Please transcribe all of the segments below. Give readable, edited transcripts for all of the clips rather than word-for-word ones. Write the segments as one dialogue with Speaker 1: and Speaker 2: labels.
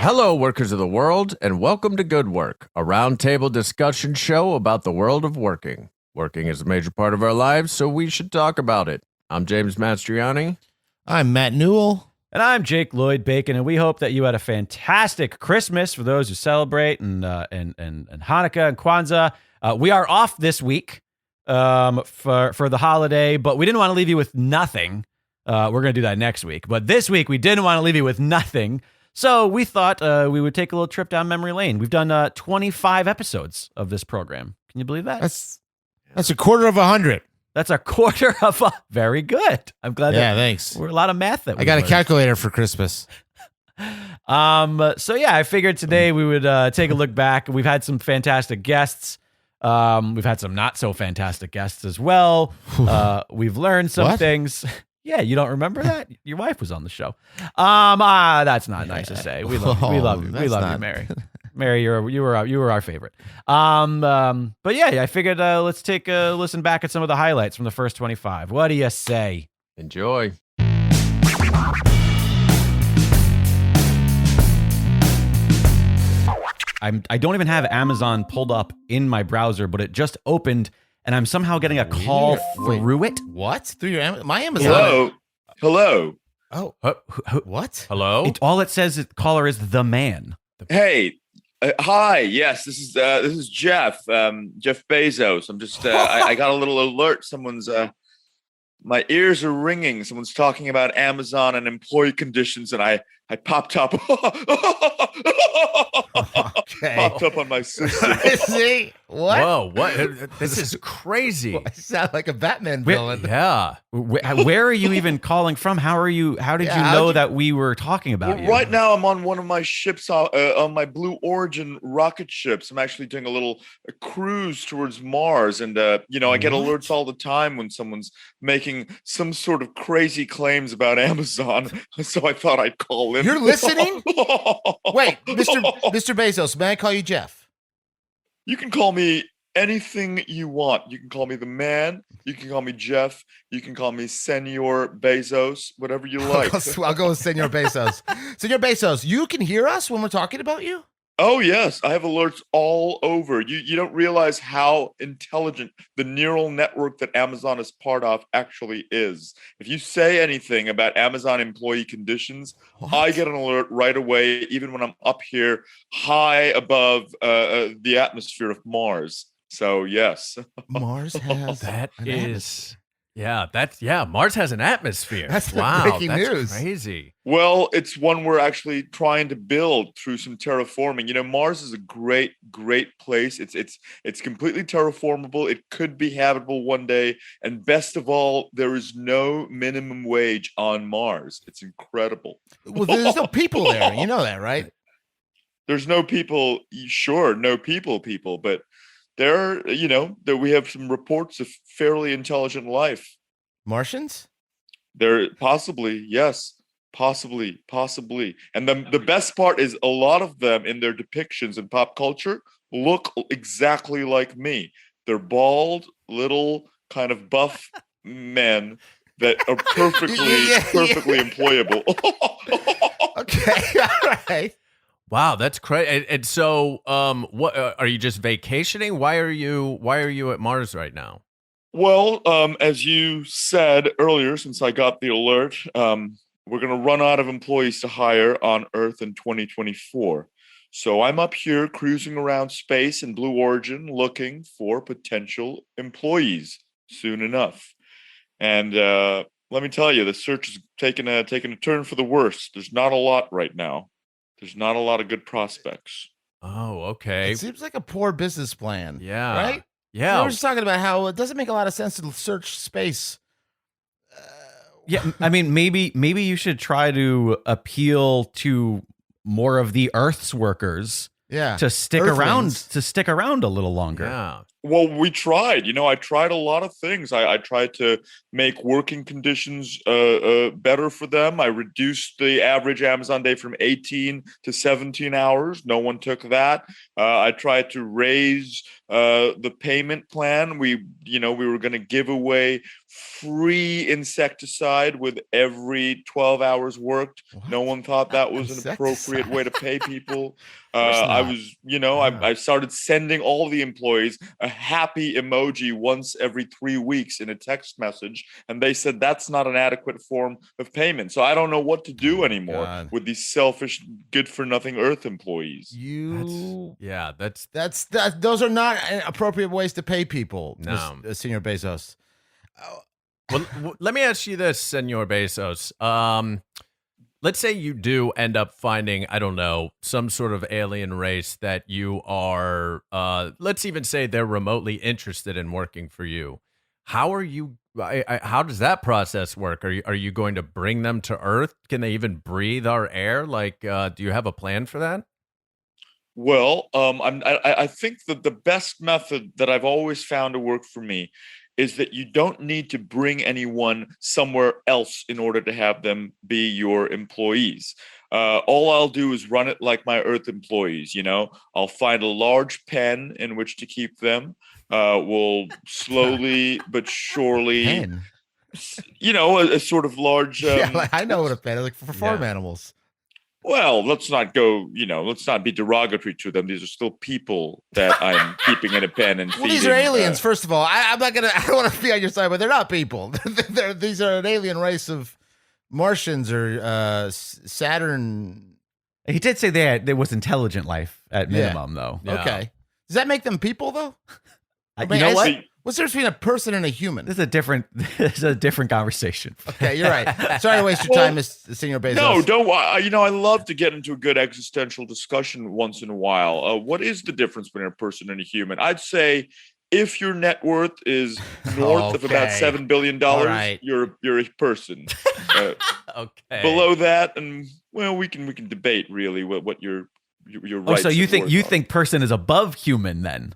Speaker 1: Hello, workers of the world, and welcome to Good Work, a roundtable discussion show about the world of working. Working is a major part of our lives, so we should talk about it. I'm James Mastriani.
Speaker 2: I'm Matt Newell.
Speaker 3: And I'm Jake Lloyd Bacon, and we hope that you had a fantastic Christmas for those who celebrate, and Hanukkah and Kwanzaa. We are off this week for the holiday, but we didn't want to leave you with nothing. We're going to do that next week. But this week, we didn't want to leave you with nothing. So we thought we would take a little trip down memory lane. We've done 25 episodes of this program. Can you believe that?
Speaker 2: That's a quarter of 100.
Speaker 3: That's a quarter of a... Very good. I'm glad.
Speaker 2: Yeah, thanks.
Speaker 3: We're a lot of math that
Speaker 2: I got a calculator for Christmas.
Speaker 3: So yeah, I figured today we would take a look back. We've had some fantastic guests. We've had some not so fantastic guests as well. We've learned some things. Yeah, you don't remember that? Your wife was on the show. That's not nice to say. We love you. We love you. We love you, Mary. Mary, you were our favorite. But yeah, I figured let's take a listen back at some of the highlights from the first 25. What do you say?
Speaker 1: Enjoy.
Speaker 3: I don't even have Amazon pulled up in my browser, but it just opened, and I'm somehow getting a call through it.
Speaker 2: What? Through your my Amazon?
Speaker 4: Hello.
Speaker 2: Oh, what?
Speaker 1: Hello?
Speaker 3: All it says caller is the man.
Speaker 4: Hey. Hi. Yes, this is Jeff. Jeff Bezos. I'm just. I got a little alert. Someone's. My ears are ringing. Someone's talking about Amazon and employee conditions, and I popped up.
Speaker 2: Okay.
Speaker 4: Popped up on my system.
Speaker 2: See? What?
Speaker 1: Whoa, what? This is crazy.
Speaker 2: I sound like a Batman villain.
Speaker 1: Yeah.
Speaker 3: Where are you even calling from? How did you know that we were talking about you?
Speaker 4: Right now, I'm on one of my ships, on my Blue Origin rocket ships. I'm actually doing a little cruise towards Mars, and I get alerts all the time when someone's making some sort of crazy claims about Amazon. So I thought I'd call in.
Speaker 2: You're listening? Wait, Mr. Bezos, may I call you Jeff?
Speaker 4: You can call me anything you want. You can call me the man. You can call me Jeff. You can call me Senor Bezos, whatever you like.
Speaker 2: I'll go with Senor Bezos. Senor Bezos, you can hear us when we're talking about you?
Speaker 4: Oh, yes. I have alerts all over. You don't realize how intelligent the neural network that Amazon is part of actually is. If you say anything about Amazon employee conditions, I get an alert right away, even when I'm up here high above the atmosphere of Mars. So, yes.
Speaker 2: Mars has
Speaker 1: That is... Yeah, Mars has an atmosphere.
Speaker 2: That's breaking news.
Speaker 1: Crazy.
Speaker 4: Well, it's one we're actually trying to build through some terraforming. Mars is a great place. It's completely terraformable. It could be habitable one day. And best of all, there is no minimum wage on Mars. It's incredible.
Speaker 2: Well, there's no people there. You know that, right?
Speaker 4: There's no people. Sure, no people, but there, that we have some reports of fairly intelligent life.
Speaker 2: Martians?
Speaker 4: There possibly, yes, possibly. And the best part is a lot of them in their depictions in pop culture look exactly like me. They're bald, little, kind of buff men that are perfectly employable.
Speaker 2: Okay, all right.
Speaker 1: Wow, that's crazy. And so, what are you just vacationing? Why are you at Mars right now?
Speaker 4: Well, as you said earlier, since I got the alert, we're going to run out of employees to hire on Earth in 2024. So I'm up here cruising around space in Blue Origin looking for potential employees soon enough. And let me tell you, the search is taking a turn for the worse. There's not a lot right now. There's not a lot of good prospects.
Speaker 1: Oh, okay.
Speaker 2: It seems like a poor business plan.
Speaker 1: Yeah.
Speaker 2: Right?
Speaker 1: Yeah.
Speaker 2: We were just talking about how it doesn't make a lot of sense to search space.
Speaker 3: Yeah, I mean, maybe you should try to appeal to more of the Earth's workers.
Speaker 2: Yeah.
Speaker 3: To stick around a little longer.
Speaker 1: Yeah.
Speaker 4: Well, we tried. I tried a lot of things. I tried to make working conditions better for them. I reduced the average Amazon day from 18 to 17 hours. No one took that. I tried to raise the payment plan. We were going to give away free insecticide with every 12 hours worked.
Speaker 2: What?
Speaker 4: No one thought that was an appropriate way to pay people. I started sending all the employees a happy emoji once every 3 weeks in a text message, and they said that's not an adequate form of payment. So I don't know what to do anymore with these selfish, good-for-nothing Earth employees.
Speaker 2: Those are not appropriate ways to pay people.
Speaker 1: No,
Speaker 2: Senor Bezos.
Speaker 1: Well, let me ask you this, Senor Bezos. Let's say you do end up finding, I don't know, some sort of alien race that you are, let's even say they're remotely interested in working for you. How are you, how does that process work? Are you going to bring them to Earth? Can they even breathe our air? Do you have a plan for that?
Speaker 4: Well, I think that the best method that I've always found to work for me is that you don't need to bring anyone somewhere else in order to have them be your employees. All I'll do is run it like my Earth employees. I'll find a large pen in which to keep them. We'll slowly but surely,
Speaker 2: Pen?
Speaker 4: A sort of large.
Speaker 2: I know what a pen is, like for farm animals.
Speaker 4: Well, let's not be derogatory to them. These are still people that I'm keeping in a pen and feeding.
Speaker 2: These are aliens, first of all. I don't want to be on your side, but they're not people. These are an alien race of Martians or Saturn.
Speaker 3: He did say there was intelligent life at minimum, though.
Speaker 1: Yeah.
Speaker 2: Okay. Does that make them people, though?
Speaker 3: You know what?
Speaker 2: What's the difference between a person and a human?
Speaker 3: This is a different conversation.
Speaker 2: Okay, you're right. Sorry to waste your time, Senor Bezos.
Speaker 4: No, don't. I love to get into a good existential discussion once in a while. What is the difference between a person and a human? I'd say if your net worth is north of about $7 billion,
Speaker 2: right.
Speaker 4: you're a person.
Speaker 1: Okay.
Speaker 4: Below that, and we can debate really what your rights.
Speaker 3: So you think person is above human then?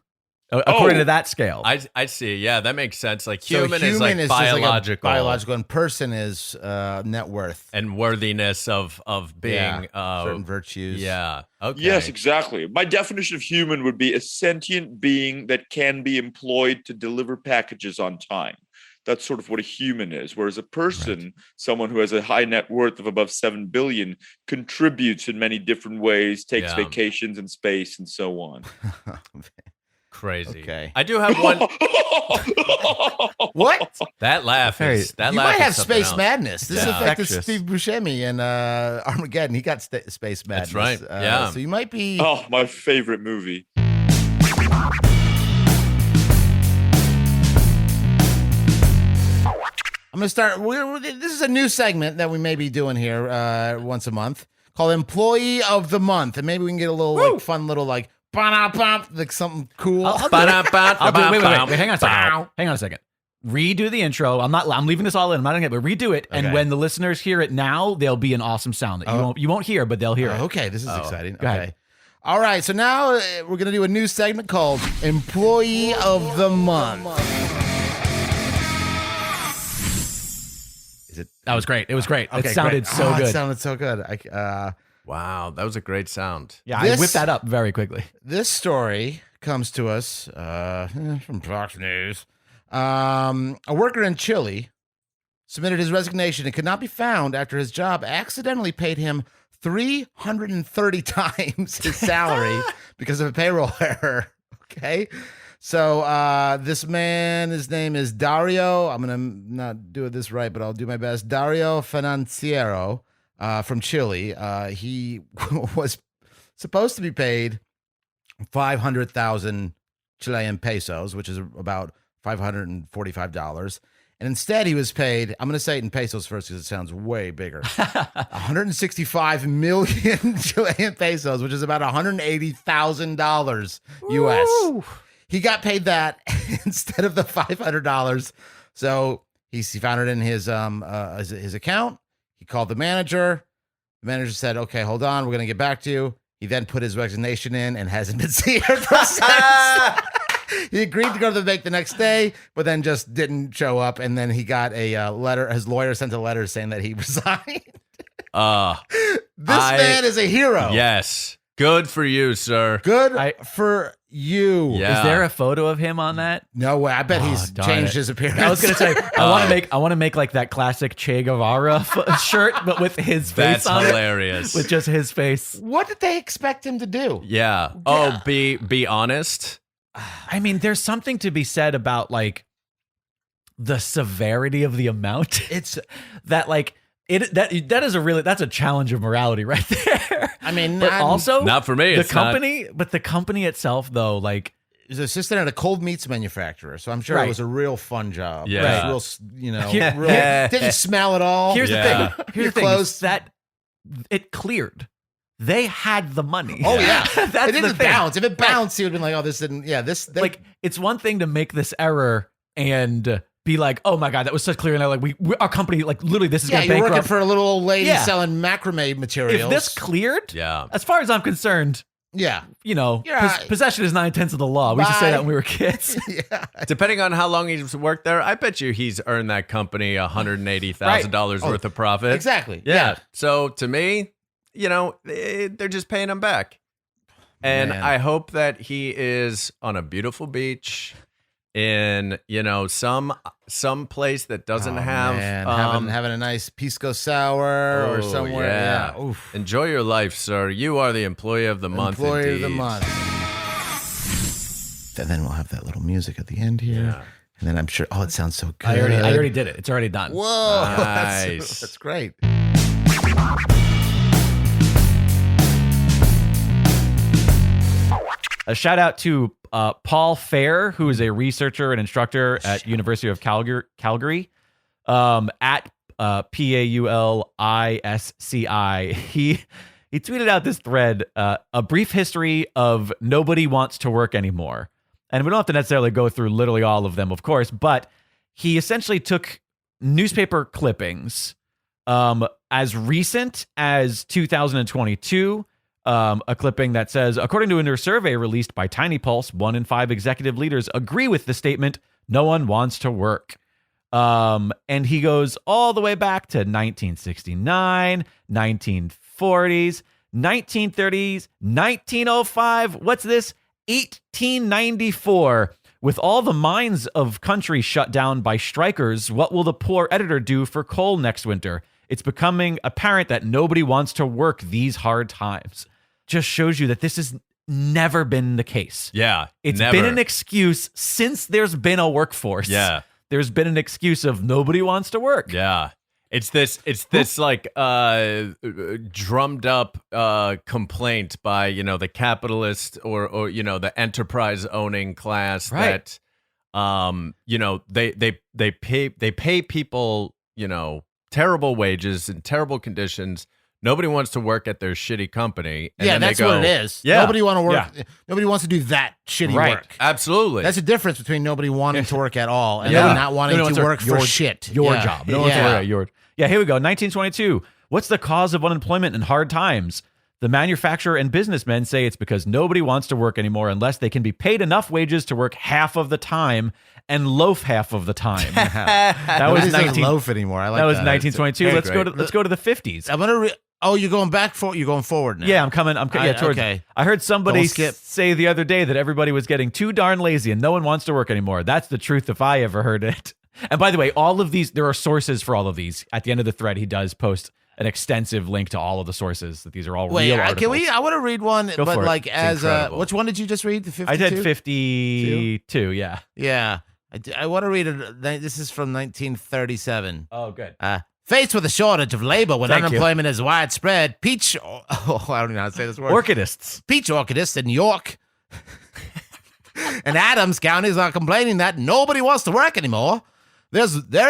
Speaker 3: According to that scale.
Speaker 1: I see. Yeah, that makes sense. Like
Speaker 2: So
Speaker 1: human is like biological.
Speaker 2: Biological, and person is net worth.
Speaker 1: And worthiness of being
Speaker 2: certain virtues.
Speaker 1: Yeah. Okay.
Speaker 4: Yes, exactly. My definition of human would be a sentient being that can be employed to deliver packages on time. That's sort of what a human is. Whereas a person, someone who has a high net worth of above 7 billion, contributes in many different ways, takes vacations in space, and so on.
Speaker 1: Crazy.
Speaker 2: Okay.
Speaker 1: I do have one.
Speaker 2: What?
Speaker 1: That laugh is that.
Speaker 2: You
Speaker 1: laugh
Speaker 2: might have
Speaker 1: is something
Speaker 2: space
Speaker 1: else.
Speaker 2: madness. This
Speaker 1: Yeah.
Speaker 2: affected
Speaker 3: Infectious.
Speaker 2: Steve Buscemi in Armageddon. He got space madness.
Speaker 1: That's right. Yeah.
Speaker 2: So you might be.
Speaker 4: Oh, my favorite movie.
Speaker 2: I'm gonna start. This is a new segment that we may be doing here once a month called Employee of the Month, and maybe we can get a little like fun little like like something cool.
Speaker 3: I'll do it. Wait, hang on a second. Hang on a second. Redo the intro. I'm leaving this all in. I'm not gonna get it, but redo it.
Speaker 2: Okay.
Speaker 3: And when the listeners hear it now, there'll be an awesome sound that you won't hear, but they'll hear it.
Speaker 2: Okay, this is exciting.
Speaker 3: Go ahead.
Speaker 2: Okay. All right, so now we're going to do a new segment called Employee of the Month. Is it?
Speaker 3: That was great. It was great.
Speaker 2: Okay,
Speaker 3: It sounded
Speaker 2: great.
Speaker 3: so good.
Speaker 2: It sounded so good.
Speaker 1: Wow, that was a great sound.
Speaker 3: Yeah,
Speaker 2: This-
Speaker 3: I whipped that up very quickly.
Speaker 2: This story comes to us from Fox News. A worker in Chile submitted his resignation and could not be found after his job accidentally paid him 330 times his salary because of a payroll error. Okay. So this man, his name is Dario. I'm going to not do this right, but I'll do my best. Dario Financiero from Chile. He was supposed to be paid 500,000 Chilean pesos, which is about $545. And instead, he was paid, I'm going to say it in pesos first because it sounds way bigger, 165 million Chilean pesos, which is about $180,000 US.
Speaker 3: Woo!
Speaker 2: He got paid that instead of the $500. So he found it in his account. He called the manager. The manager said, okay, hold on. We're going to get back to you. He then put his resignation in and hasn't been seen ever since. He agreed to go to the bank the next day, but then just didn't show up. And then he got a letter. His lawyer sent a letter saying that he resigned. This man is a hero.
Speaker 1: Yes. Good for you, sir.
Speaker 2: Good for you.
Speaker 1: Yeah.
Speaker 3: Is there a photo of him on that?
Speaker 2: No way. I bet he's
Speaker 3: darn
Speaker 2: changed
Speaker 3: it.
Speaker 2: his appearance.
Speaker 3: I was gonna say I want to make like that classic Che Guevara shirt, but with his face
Speaker 1: That's
Speaker 3: on
Speaker 1: hilarious.
Speaker 3: it, with just his face.
Speaker 2: What did they expect him to do?
Speaker 1: Yeah. Oh, be honest.
Speaker 3: I mean, there's something to be said about like the severity of the amount.
Speaker 2: It's
Speaker 3: that like that is that's a challenge of morality right there.
Speaker 2: I mean,
Speaker 3: but also
Speaker 1: Not for me.
Speaker 3: the
Speaker 1: It's not.
Speaker 3: company, but the company itself though, like
Speaker 2: he's an assistant at a cold meats manufacturer, so I'm sure
Speaker 3: Right.
Speaker 2: it was a real fun job.
Speaker 1: Yeah.
Speaker 2: It was real,
Speaker 3: Yeah.
Speaker 2: real, didn't smell at all.
Speaker 3: here's
Speaker 1: Yeah.
Speaker 3: the thing. Here's
Speaker 2: Your
Speaker 3: the thing.
Speaker 2: clothes-
Speaker 3: Is that it cleared. They had the money.
Speaker 2: Oh yeah,
Speaker 3: That's
Speaker 2: it
Speaker 3: the
Speaker 2: didn't
Speaker 3: thing.
Speaker 2: bounce. If it bounced, he would have been like, "Oh, this didn't." Yeah, this
Speaker 3: Like it's one thing to make this error and be like, "Oh my god, that was such clear," and they're like, "We our company like literally this is
Speaker 2: yeah,
Speaker 3: going to
Speaker 2: you're
Speaker 3: bankrupt."
Speaker 2: working for a little old lady
Speaker 3: Yeah.
Speaker 2: selling macrame materials.
Speaker 3: If this cleared,
Speaker 1: Yeah.
Speaker 3: as far as I'm concerned,
Speaker 2: yeah,
Speaker 3: you know,
Speaker 2: Yeah.
Speaker 3: possession is 9/10 of the law. We used to say
Speaker 2: Bye.
Speaker 3: that when we were kids.
Speaker 2: yeah.
Speaker 1: Depending on how long he's worked there, I bet you he's earned that company $180,000
Speaker 2: Right.
Speaker 1: worth of profit.
Speaker 2: Exactly.
Speaker 1: Yeah. So to me, you know, they're just paying him back. And
Speaker 2: Man.
Speaker 1: I hope that he is on a beautiful beach in, you know, some place that doesn't have
Speaker 2: having a nice pisco sour or
Speaker 1: oh,
Speaker 2: somewhere.
Speaker 1: yeah.
Speaker 2: Yeah. Oof.
Speaker 1: Enjoy your life, sir. You are the employee of the month.
Speaker 2: Employee of the
Speaker 1: indeed.
Speaker 2: month. And then we'll have that little music at the end here.
Speaker 1: Yeah.
Speaker 2: And then I'm sure. Oh, it sounds so good.
Speaker 3: I already did it. It's already done.
Speaker 2: Whoa,
Speaker 1: Nice.
Speaker 2: that's great.
Speaker 3: A shout out to Paul Fair, who is a researcher and instructor at University of Calgary, at PAULISCI. He tweeted out this thread, a brief history of nobody wants to work anymore. And we don't have to necessarily go through literally all of them, of course, but he essentially took newspaper clippings as recent as 2022. A clipping that says, according to a new survey released by Tiny Pulse, 1 in 5 executive leaders agree with the statement, no one wants to work. And he goes all the way back to 1969, 1940s, 1930s, 1905. What's this? 1894. With all the mines of country shut down by strikers, what will the poor editor do for coal next winter? It's becoming apparent that nobody wants to work these hard times. Just shows you that this has never been the case.
Speaker 1: Yeah.
Speaker 3: It's
Speaker 1: never.
Speaker 3: been an excuse since there's been a workforce.
Speaker 1: Yeah.
Speaker 3: There's been an excuse of nobody wants to work.
Speaker 1: Yeah. It's this like drummed up complaint by, you know, the capitalist or you know, the enterprise owning class
Speaker 3: Right.
Speaker 1: that you know, they pay people, you know, terrible wages and terrible conditions. Nobody wants to work at their shitty company. And
Speaker 2: Yeah,
Speaker 1: then
Speaker 2: that's
Speaker 1: they go,
Speaker 2: what it is.
Speaker 1: Yeah.
Speaker 2: Nobody want to work. Nobody wants to do that shitty
Speaker 3: Right.
Speaker 2: work.
Speaker 1: Absolutely.
Speaker 2: That's the difference between nobody wanting to work at all and
Speaker 1: Yeah.
Speaker 2: nobody not wanting
Speaker 3: Nobody
Speaker 2: to
Speaker 3: wants
Speaker 2: work for shit.
Speaker 3: Your
Speaker 2: Yeah.
Speaker 3: job. No one's
Speaker 2: Yeah.
Speaker 3: worried about your. Yeah, here we go. 1922. What's the cause of unemployment in hard times? The manufacturer and businessmen say it's because nobody wants to work anymore unless they can be paid enough wages to work half of the time and loaf half of the time. That was
Speaker 2: Nobody says
Speaker 3: 19.
Speaker 2: loaf anymore. I like
Speaker 3: That was
Speaker 2: that.
Speaker 3: 1922.
Speaker 1: Very
Speaker 3: Let's
Speaker 1: great.
Speaker 3: go to the 50s.
Speaker 2: I'm gonna. Oh, you're going back for. You're going forward now.
Speaker 3: Yeah, I'm coming. Towards.
Speaker 2: okay.
Speaker 3: I heard somebody
Speaker 2: Don't skip.
Speaker 3: say the other day that everybody was getting too darn lazy and no one wants to work anymore. That's the truth if I ever heard it. And by the way, all of these, there are sources for all of these. At the end of the thread, he does post an extensive link to all of the sources. That these are all
Speaker 2: Wait,
Speaker 3: real articles.
Speaker 2: can we? I want to read one,
Speaker 3: Go
Speaker 2: but
Speaker 3: for it.
Speaker 2: like as
Speaker 1: incredible.
Speaker 2: which one did you just read? The 52?
Speaker 3: I did 52. Yeah.
Speaker 2: Yeah, I want to read it. This is from 1937.
Speaker 3: Oh, good.
Speaker 2: Faced with a shortage of labor when
Speaker 3: Thank you.
Speaker 2: unemployment is widespread, peach. Oh, I don't even know how to say this word.
Speaker 3: Orchidists.
Speaker 2: Peach orchidists in York and Adams counties are complaining that nobody wants to work anymore. There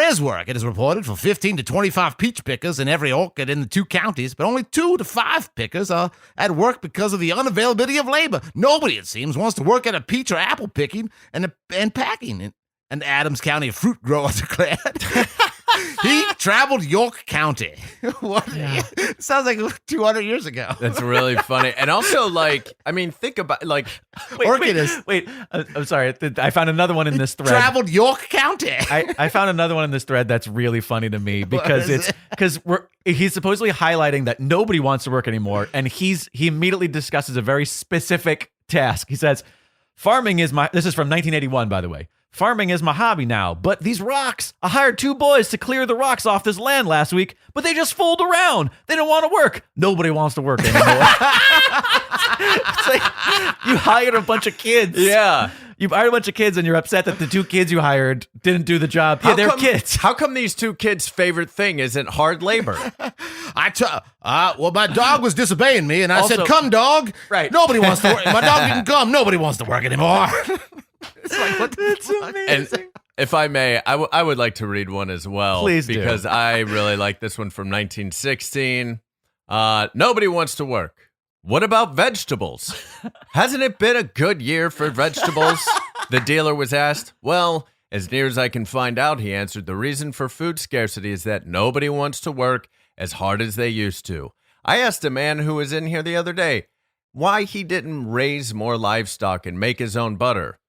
Speaker 2: is work, it is reported, for 15 to 25 peach pickers in every orchard in the 2 counties, but only 2 to 5 pickers are at work because of the unavailability of labor. Nobody, it seems, wants to work at a peach or apple picking and packing. An Adams County fruit grower declared. He traveled York County. What? Sounds like 200 years ago.
Speaker 1: That's really funny. And also, like, I mean, think about, like,
Speaker 3: Wait. I'm sorry. I found another one in this thread.
Speaker 2: Traveled York County.
Speaker 3: I found another one in this thread that's really funny to me because he's supposedly highlighting that nobody wants to work anymore, and he immediately discusses a very specific task. He says, "Farming is my." This is from 1981, by the way. "Farming is my hobby now, but these rocks. I hired 2 boys to clear the rocks off this land last week, but they just fooled around. They don't want to work. Nobody wants to work anymore." It's like you hired a bunch of kids.
Speaker 1: yeah.
Speaker 3: You hired a bunch of kids, and you're upset that the 2 kids you hired didn't do the job. Yeah, they're kids.
Speaker 1: How come these 2 kids' favorite thing isn't hard labor?
Speaker 2: Well, my dog was disobeying me, and I
Speaker 3: Also-
Speaker 2: said, "Come, dog."
Speaker 3: Right.
Speaker 2: Nobody wants to work. My dog didn't come. Nobody wants to work anymore. It's like, what the fuck?
Speaker 1: And if I may, I would like to read one as well.
Speaker 3: Please do.
Speaker 1: Because I really like this one from 1916. Nobody wants to work. What about vegetables? Hasn't it been a good year for vegetables? The dealer was asked. Well, as near as I can find out, he answered, the reason for food scarcity is that nobody wants to work as hard as they used to. I asked a man who was in here the other day why he didn't raise more livestock and make his own butter.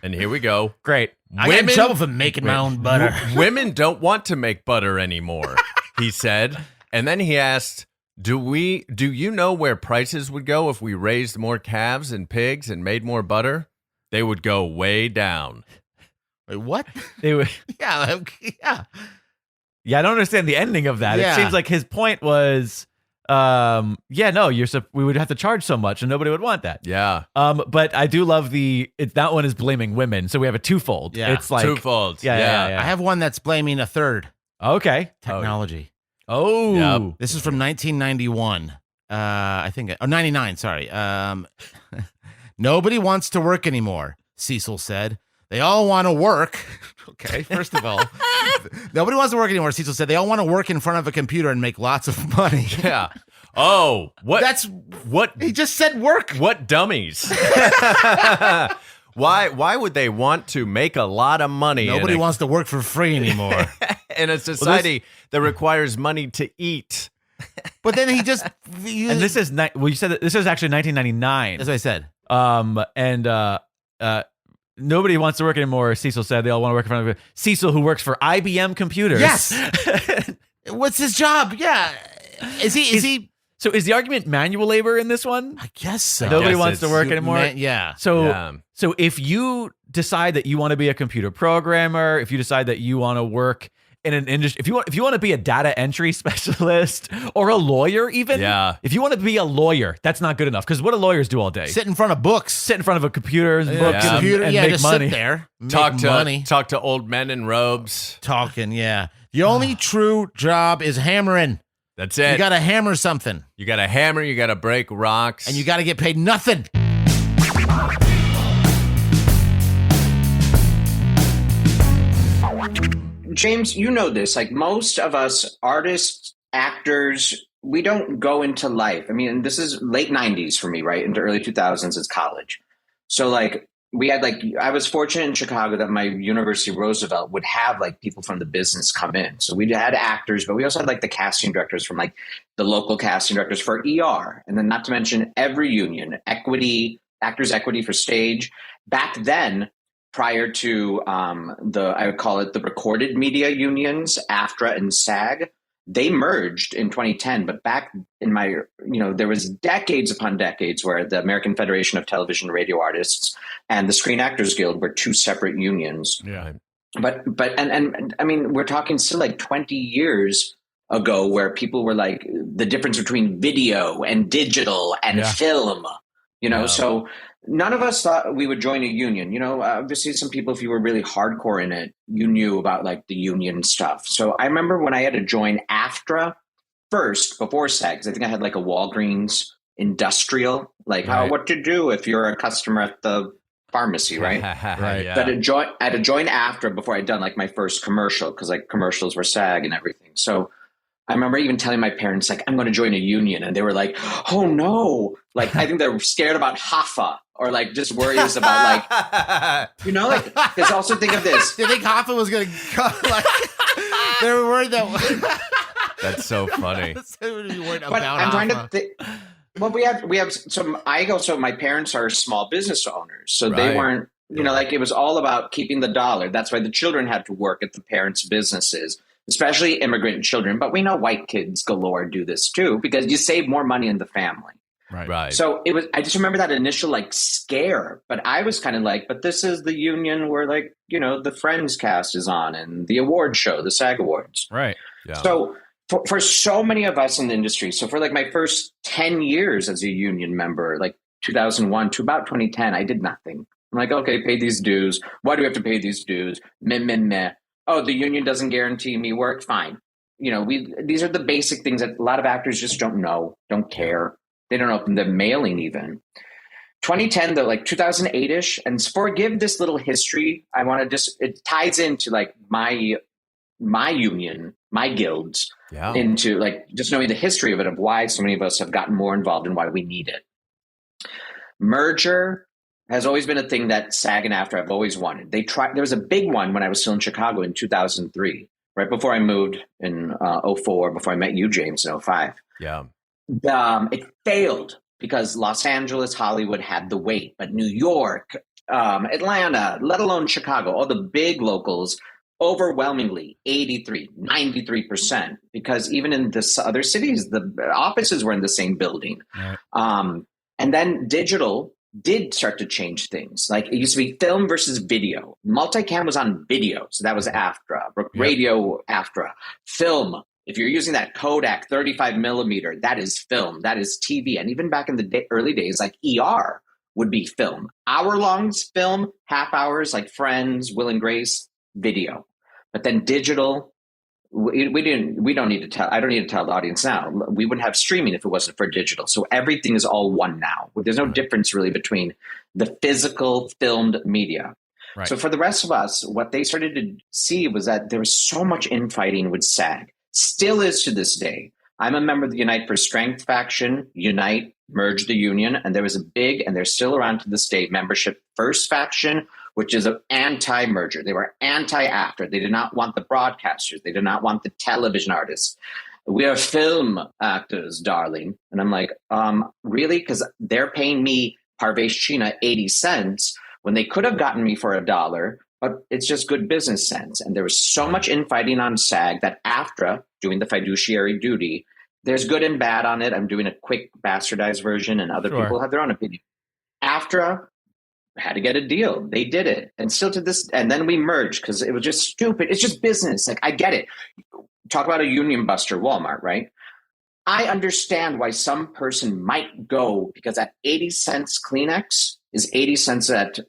Speaker 1: And here we go.
Speaker 3: Great.
Speaker 2: I get in trouble for making my own butter.
Speaker 1: Women don't want to make butter anymore, he said. And then he asked, do you know where prices would go if we raised more calves and pigs and made more butter? They would go way down.
Speaker 2: Wait, what?
Speaker 3: They would.
Speaker 2: Yeah.
Speaker 3: Yeah, I don't understand the ending of that.
Speaker 2: Yeah.
Speaker 3: It seems like his point was, we would have to charge so much, and nobody would want that.
Speaker 1: Yeah.
Speaker 3: But I do love that one is blaming women, so we have a twofold.
Speaker 2: Yeah.
Speaker 3: It's like
Speaker 1: Twofold.
Speaker 3: Yeah.
Speaker 2: I have one that's blaming a third.
Speaker 3: Okay.
Speaker 2: Technology.
Speaker 3: Oh.
Speaker 1: Yep.
Speaker 2: This is from 1991. I think, 99, sorry. Nobody wants to work anymore, Cecil said. They all want to work. Okay, first of all, nobody wants to work anymore, Cecil said. They all want to work in front of a computer and make lots of money.
Speaker 1: Yeah. Oh, what? What?
Speaker 2: He just said work.
Speaker 1: What dummies? Why would they want to make a lot of money?
Speaker 2: Nobody wants to work for free anymore.
Speaker 1: In a society that requires money to eat.
Speaker 2: But then he just...
Speaker 3: And this is you said that this is actually 1999.
Speaker 2: That's what I said.
Speaker 3: Nobody wants to work anymore, Cecil said. They all want to work in front of Cecil, who works for IBM Computers.
Speaker 2: Yes. What's his job? Yeah. Is he?
Speaker 3: So is the argument manual labor in this one?
Speaker 2: I guess so.
Speaker 3: Nobody
Speaker 1: Yes,
Speaker 3: wants to
Speaker 1: it's-
Speaker 3: work anymore.
Speaker 2: Yeah.
Speaker 3: So if you decide that you want to be a computer programmer, if you decide that you want to work in an industry, if you want to be a data entry specialist or a lawyer, even, if you want to be a lawyer, that's not good enough, because what do lawyers do all day?
Speaker 2: Sit in front of books.
Speaker 3: Sit in front of a computer, and books,
Speaker 2: Computer,
Speaker 3: and
Speaker 2: yeah,
Speaker 3: make
Speaker 2: just
Speaker 3: money.
Speaker 2: sit there. Make
Speaker 1: Talk
Speaker 2: money.
Speaker 1: to old men in robes.
Speaker 2: Talking, yeah. The only true job is hammering.
Speaker 1: That's it.
Speaker 2: You got to hammer something.
Speaker 1: You got to hammer. You got to break rocks.
Speaker 2: And you got to get paid nothing.
Speaker 5: James, you know this. Like most of us artists, actors, we don't go into life. I mean, this is late 90s for me, right? Into early 2000s is college. So like we had I was fortunate in Chicago that my University Roosevelt would have like people from the business come in. So we had actors, but we also had like the casting directors from like the local casting directors for ER. And then not to mention every union, equity, actors equity for stage. Back then, prior to I would call it the recorded media unions, AFTRA and SAG, they merged in 2010. But back in there was decades upon decades where the American Federation of Television and Radio Artists and the Screen Actors Guild were two separate unions.
Speaker 1: Yeah.
Speaker 5: But I mean, we're talking still like 20 years ago where people were like the difference between video and digital and film, so none of us thought we would join a union. Obviously some people, if you were really hardcore in it, you knew about like the union stuff. So I remember when I had to join AFTRA first before SAG, because I think I had like a Walgreens industrial, what to do if you're a customer at the pharmacy, right?
Speaker 1: Right. Yeah.
Speaker 5: But I had to join AFTRA before I'd done like my first commercial, because like commercials were SAG and everything. So I remember even telling my parents, like, I'm going to join a union. And they were like, oh, no. Like, I think they're scared about Hoffa, or like just worries about like, because also think of this.
Speaker 2: Do you think Hoffa was going to come? They were worried that.
Speaker 1: That's so funny.
Speaker 2: They were worried
Speaker 5: But
Speaker 2: about
Speaker 5: I'm trying to
Speaker 2: Alpha.
Speaker 5: think. Well, we have some. So my parents are small business owners, so they
Speaker 1: Right.
Speaker 5: weren't. Like it was all about keeping the dollar. That's why the children had to work at the parents' businesses, especially immigrant children. But we know white kids galore do this too because you save more money in the family.
Speaker 1: Right.
Speaker 5: So it was. I just remember that initial scare. But I was kind of but this is the union where the Friends cast is on and the award show, the SAG Awards.
Speaker 3: Right.
Speaker 1: Yeah.
Speaker 5: So for so many of us in the industry, so for my first 10 years as a union member, 2001 to about 2010, I did nothing. I'm okay, pay these dues. Why do we have to pay these dues? Meh, meh, meh. Oh, the union doesn't guarantee me work. Fine. These are the basic things that a lot of actors just don't know, don't care. They don't open the mailing even. 2010, though, 2008-ish, and forgive this little history. I want to it ties into my union, my guilds, into just knowing the history of it, of why so many of us have gotten more involved and why we need it. Merger has always been a thing that SAG and AFTRA have always wanted. There was a big one when I was still in Chicago in 2003, right before I moved in 04, before I met you, James, in 05.
Speaker 1: Yeah.
Speaker 5: It failed because Los Angeles, Hollywood had the weight, but New York, Atlanta, let alone Chicago, all the big locals, overwhelmingly 93%, because even in the other cities, the offices were in the same building.
Speaker 3: Right.
Speaker 5: And then digital did start to change things. It used to be film versus video. Multicam was on video, so that was AFTRA. Radio, AFTRA. Film, if you're using that Kodak 35 millimeter, that is film, that is TV. And even back in the early days, ER would be film. Hour-longs film, half hours, like Friends, Will and Grace, video. But then digital, we don't need to tell. I don't need to tell the audience now. We wouldn't have streaming if it wasn't for digital. So everything is all one now. There's no difference really between the physical filmed media.
Speaker 3: Right.
Speaker 5: So for the rest of us, what they started to see was that there was so much infighting with SAG. Still is to this day. I'm a member of the Unite for Strength faction. Unite merged the union, and there was a big, and they're still around to this day, membership First faction, which is an anti-merger. They were anti-AFTRA. They did not want the broadcasters. They did not want the television artists. We are film actors, darling. And I'm really? Because they're paying me, Parvesh Cheena, 80 cents when they could have gotten me for $1, but it's just good business sense. And there was so much infighting on SAG that AFTRA, doing the fiduciary duty, there's good and bad on it. I'm doing a quick bastardized version, and other people have their own opinion. AFTRA had to get a deal. They did it. And still to this, and then we merged because it was just stupid. It's just business. I get it. Talk about a union buster, Walmart, right? I understand why some person might go because at 80 cents Kleenex is 80 cents at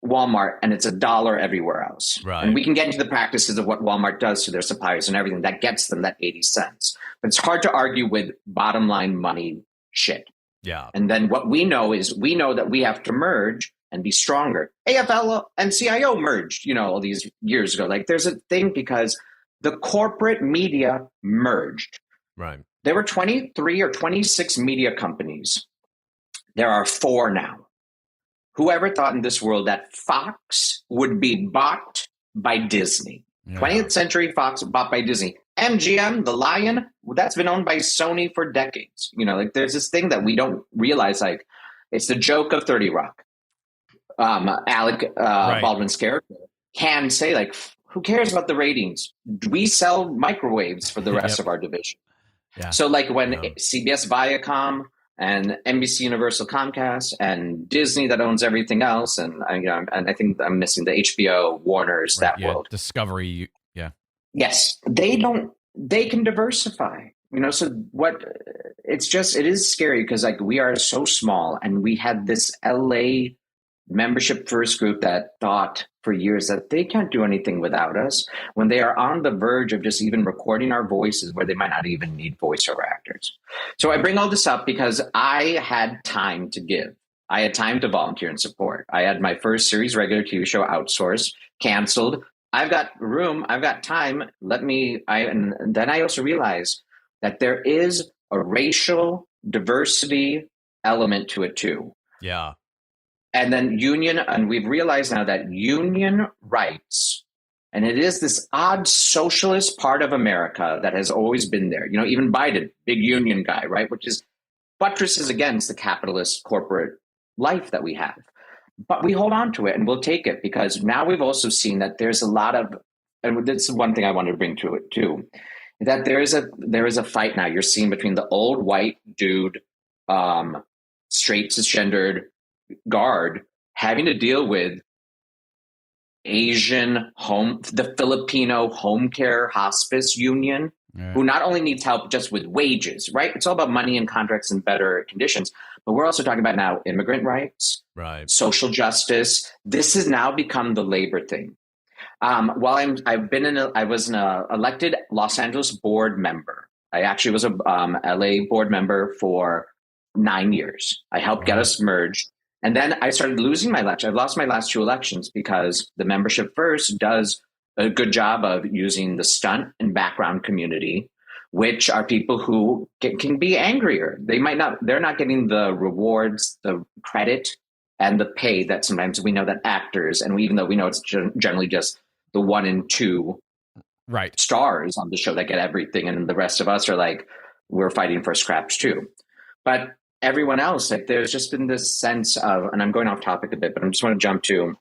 Speaker 5: Walmart, and it's $1 everywhere else.
Speaker 1: Right.
Speaker 5: And we can get into the practices of what Walmart does to their suppliers and everything that gets them that 80 cents. But it's hard to argue with bottom line money shit.
Speaker 1: Yeah.
Speaker 5: And then what we know is we know that we have to merge and be stronger. AFL and CIO merged, all these years ago. There's a thing because the corporate media merged.
Speaker 1: Right.
Speaker 5: There were 23 or 26 media companies. There are 4 now. Whoever thought in this world that Fox would be bought by Disney?
Speaker 3: Yeah.
Speaker 5: 20th Century Fox bought by Disney. MGM, the Lion, that's been owned by Sony for decades. There's this thing that we don't realize, it's the joke of 30 Rock. Alec Baldwin's character can say, who cares about the ratings? We sell microwaves for the rest of our division.
Speaker 3: Yeah.
Speaker 5: So when CBS Viacom and NBC Universal Comcast and Disney that owns everything else, and I think I'm missing the HBO, Warner's, that world.
Speaker 3: Discovery, yeah.
Speaker 5: Yes, they can diversify. So it is scary because we are so small, and we had this LA membership first group that thought for years that they can't do anything without us when they are on the verge of just even recording our voices where they might not even need voiceover actors. So I bring all this up because I had time to give. I had time to volunteer and support. I had my first series regular TV show outsourced, canceled. I've got room. I've got time. And then I also realized that there is a racial diversity element to it too.
Speaker 1: Yeah.
Speaker 5: And then and we've realized now that union rights And it is this odd socialist part of America that has always been there. You know, even Biden, big union guy, right? Which is buttresses against the capitalist corporate life that we have. But we hold on to it and we'll take it, because now we've also seen that there's a lot of, and this is one thing I wanted to bring to it too, that there is a fight now you're seeing between the old white dude, straight cisgendered guard having to deal with the Filipino home care hospice union, who not only needs help just with wages, right? It's all about money and contracts and better conditions, but we're also talking about now immigrant rights,
Speaker 1: right?
Speaker 5: Social justice. This has now become the labor thing. While I was an elected Los Angeles board member. I actually was a LA board member for 9 years. I helped get us merged. And then I started losing my election. I've lost my last 2 elections because the membership first does a good job of using the stunt and background community, which are people who can be angrier. They're not getting the rewards, the credit, and the pay that sometimes we know that actors, and even though we know it's generally just the 1 and 2 stars on the show that get everything, and the rest of us are like, we're fighting for scraps too. But everyone else, like, there's just been this sense of, and I'm going off topic a bit, but I just want to jump to,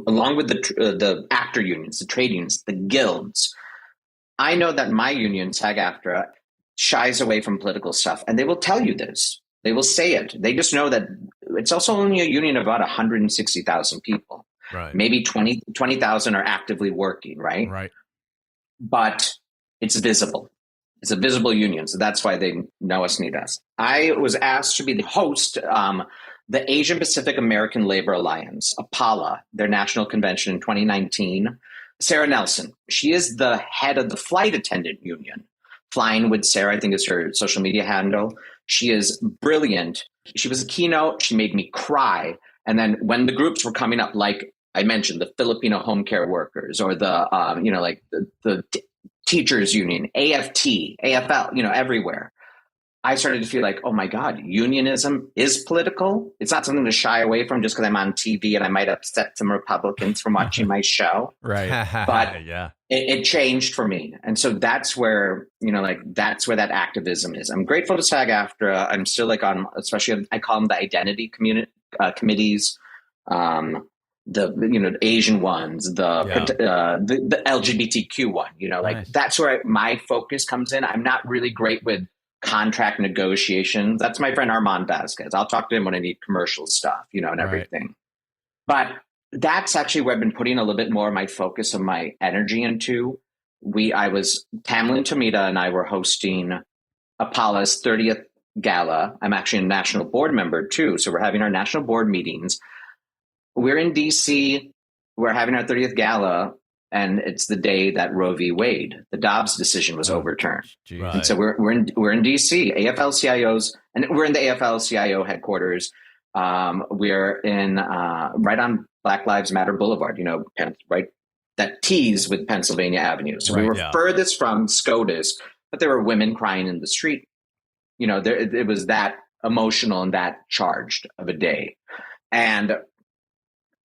Speaker 5: along with the actor unions, the trade unions, the guilds. I know that my union, SAG-AFTRA, shies away from political stuff, and they will tell you this. They will say it. They just know that it's also only a union of about 160,000 people.
Speaker 1: Right.
Speaker 5: Maybe 20,000 are actively working, right?
Speaker 1: Right.
Speaker 5: But it's visible. It's a visible union, so that's why they know us, need us. I was asked to be the host, the Asian Pacific American Labor Alliance, APALA, their national convention in 2019. Sarah Nelson, she is the head of the flight attendant union. Flying with Sarah, I think is her social media handle. She is brilliant. She was a keynote. She made me cry. And then when the groups were coming up, like I mentioned, the Filipino home care workers, or the, the teachers union, AFT, AFL, everywhere. I started to feel like, oh my God, unionism is political. It's not something to shy away from just because I'm on TV and I might upset some Republicans from watching my show.
Speaker 3: Right.
Speaker 5: But
Speaker 1: yeah,
Speaker 5: it changed for me. And so that's where, that's where that activism is. I'm grateful to SAG-AFTRA. I'm still especially I call them the identity committees, the Asian ones, the LGBTQ one,
Speaker 3: Nice.
Speaker 5: That's where my focus comes in. I'm not really great with contract negotiations. That's my friend Armand Vasquez. I'll talk to him when I need commercial stuff, and everything. But that's actually where I've been putting a little bit more of my focus of my energy into. Tamlin Tomita and I were hosting APALA's 30th gala. I'm actually a national board member too. So we're having our national board meetings. We're in DC. We're having our 30th gala, and it's the day that Roe v. Wade, the Dobbs decision, was overturned.
Speaker 1: Right.
Speaker 5: And so we're in DC, AFL-CIOs, and we're in the AFL-CIO headquarters. We're in right on Black Lives Matter Boulevard, right, that tees with Pennsylvania Avenue. So we were furthest from SCOTUS, but there were women crying in the street. It was that emotional and that charged of a day. And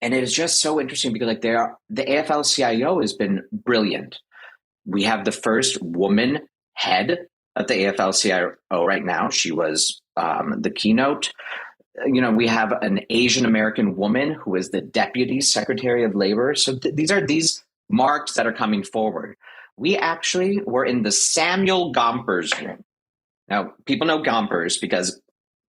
Speaker 5: it is just so interesting because the AFL-CIO has been brilliant. We have the first woman head of the AFL-CIO right now. She was the keynote. We have an Asian American woman who is the Deputy Secretary of Labor. So these are these marks that are coming forward. We actually were in the Samuel Gompers room. Now, people know Gompers because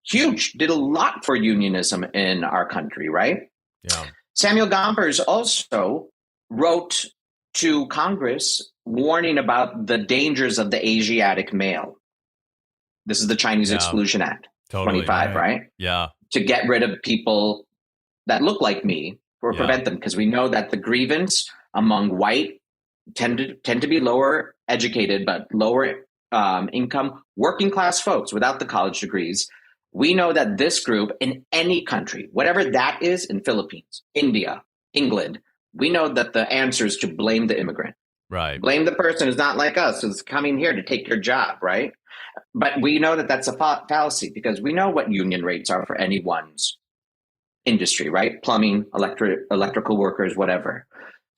Speaker 5: huge, did a lot for unionism in our country, right?
Speaker 1: Yeah.
Speaker 5: Samuel Gompers also wrote to Congress warning about the dangers of the Asiatic male. This is the Chinese Exclusion Act,
Speaker 1: totally,
Speaker 5: 25, right?
Speaker 1: Yeah.
Speaker 5: To get rid of people that look like me or prevent them, because we know that the grievance among white tend to be lower educated, but lower income working class folks without the college degrees. We know that this group in any country, whatever that is, in Philippines, India, England, we know that the answer is to blame the immigrant.
Speaker 1: Right.
Speaker 5: Blame the person who's not like us, who's coming here to take your job, right? But we know that that's a fallacy because we know what union rates are for anyone's industry, right? Plumbing, electrical workers, whatever.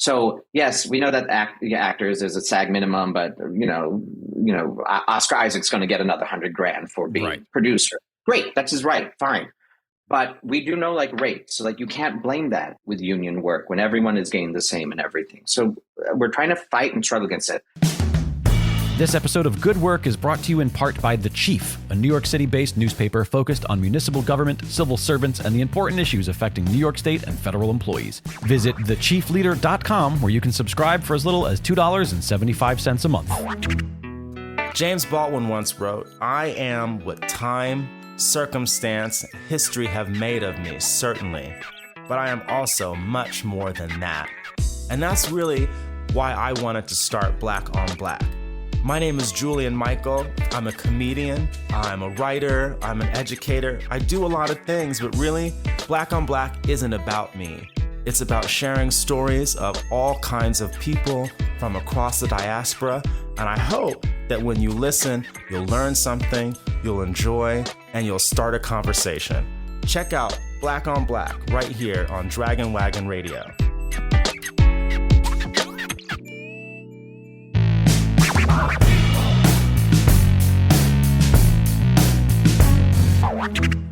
Speaker 5: So yes, we know that actors is a SAG minimum, but Oscar Isaac's going to get another $100,000 for being producer. Great, that's his right, fine. But we do know like rates, so like you can't blame that with union work when everyone is getting the same and everything. So we're trying to fight and struggle against it.
Speaker 3: This episode of Good Work is brought to you in part by The Chief, a New York City-based newspaper focused on municipal government, civil servants, and the important issues affecting New York State and federal employees. Visit thechiefleader.com, where you can subscribe for as little as $2.75 a month.
Speaker 6: James Baldwin once wrote, "I am what time, circumstance, and history have made of me, certainly, but I am also much more than that." And that's really why I wanted to start Black on Black. My name is Julian Michael. I'm a comedian, I'm a writer, I'm an educator. I do a lot of things, but really, Black on Black isn't about me. It's about sharing stories of all kinds of people from across the diaspora, and I hope that when you listen, you'll learn something, you'll enjoy, and you'll start a conversation. Check out Black on Black right here on Dragon Wagon Radio.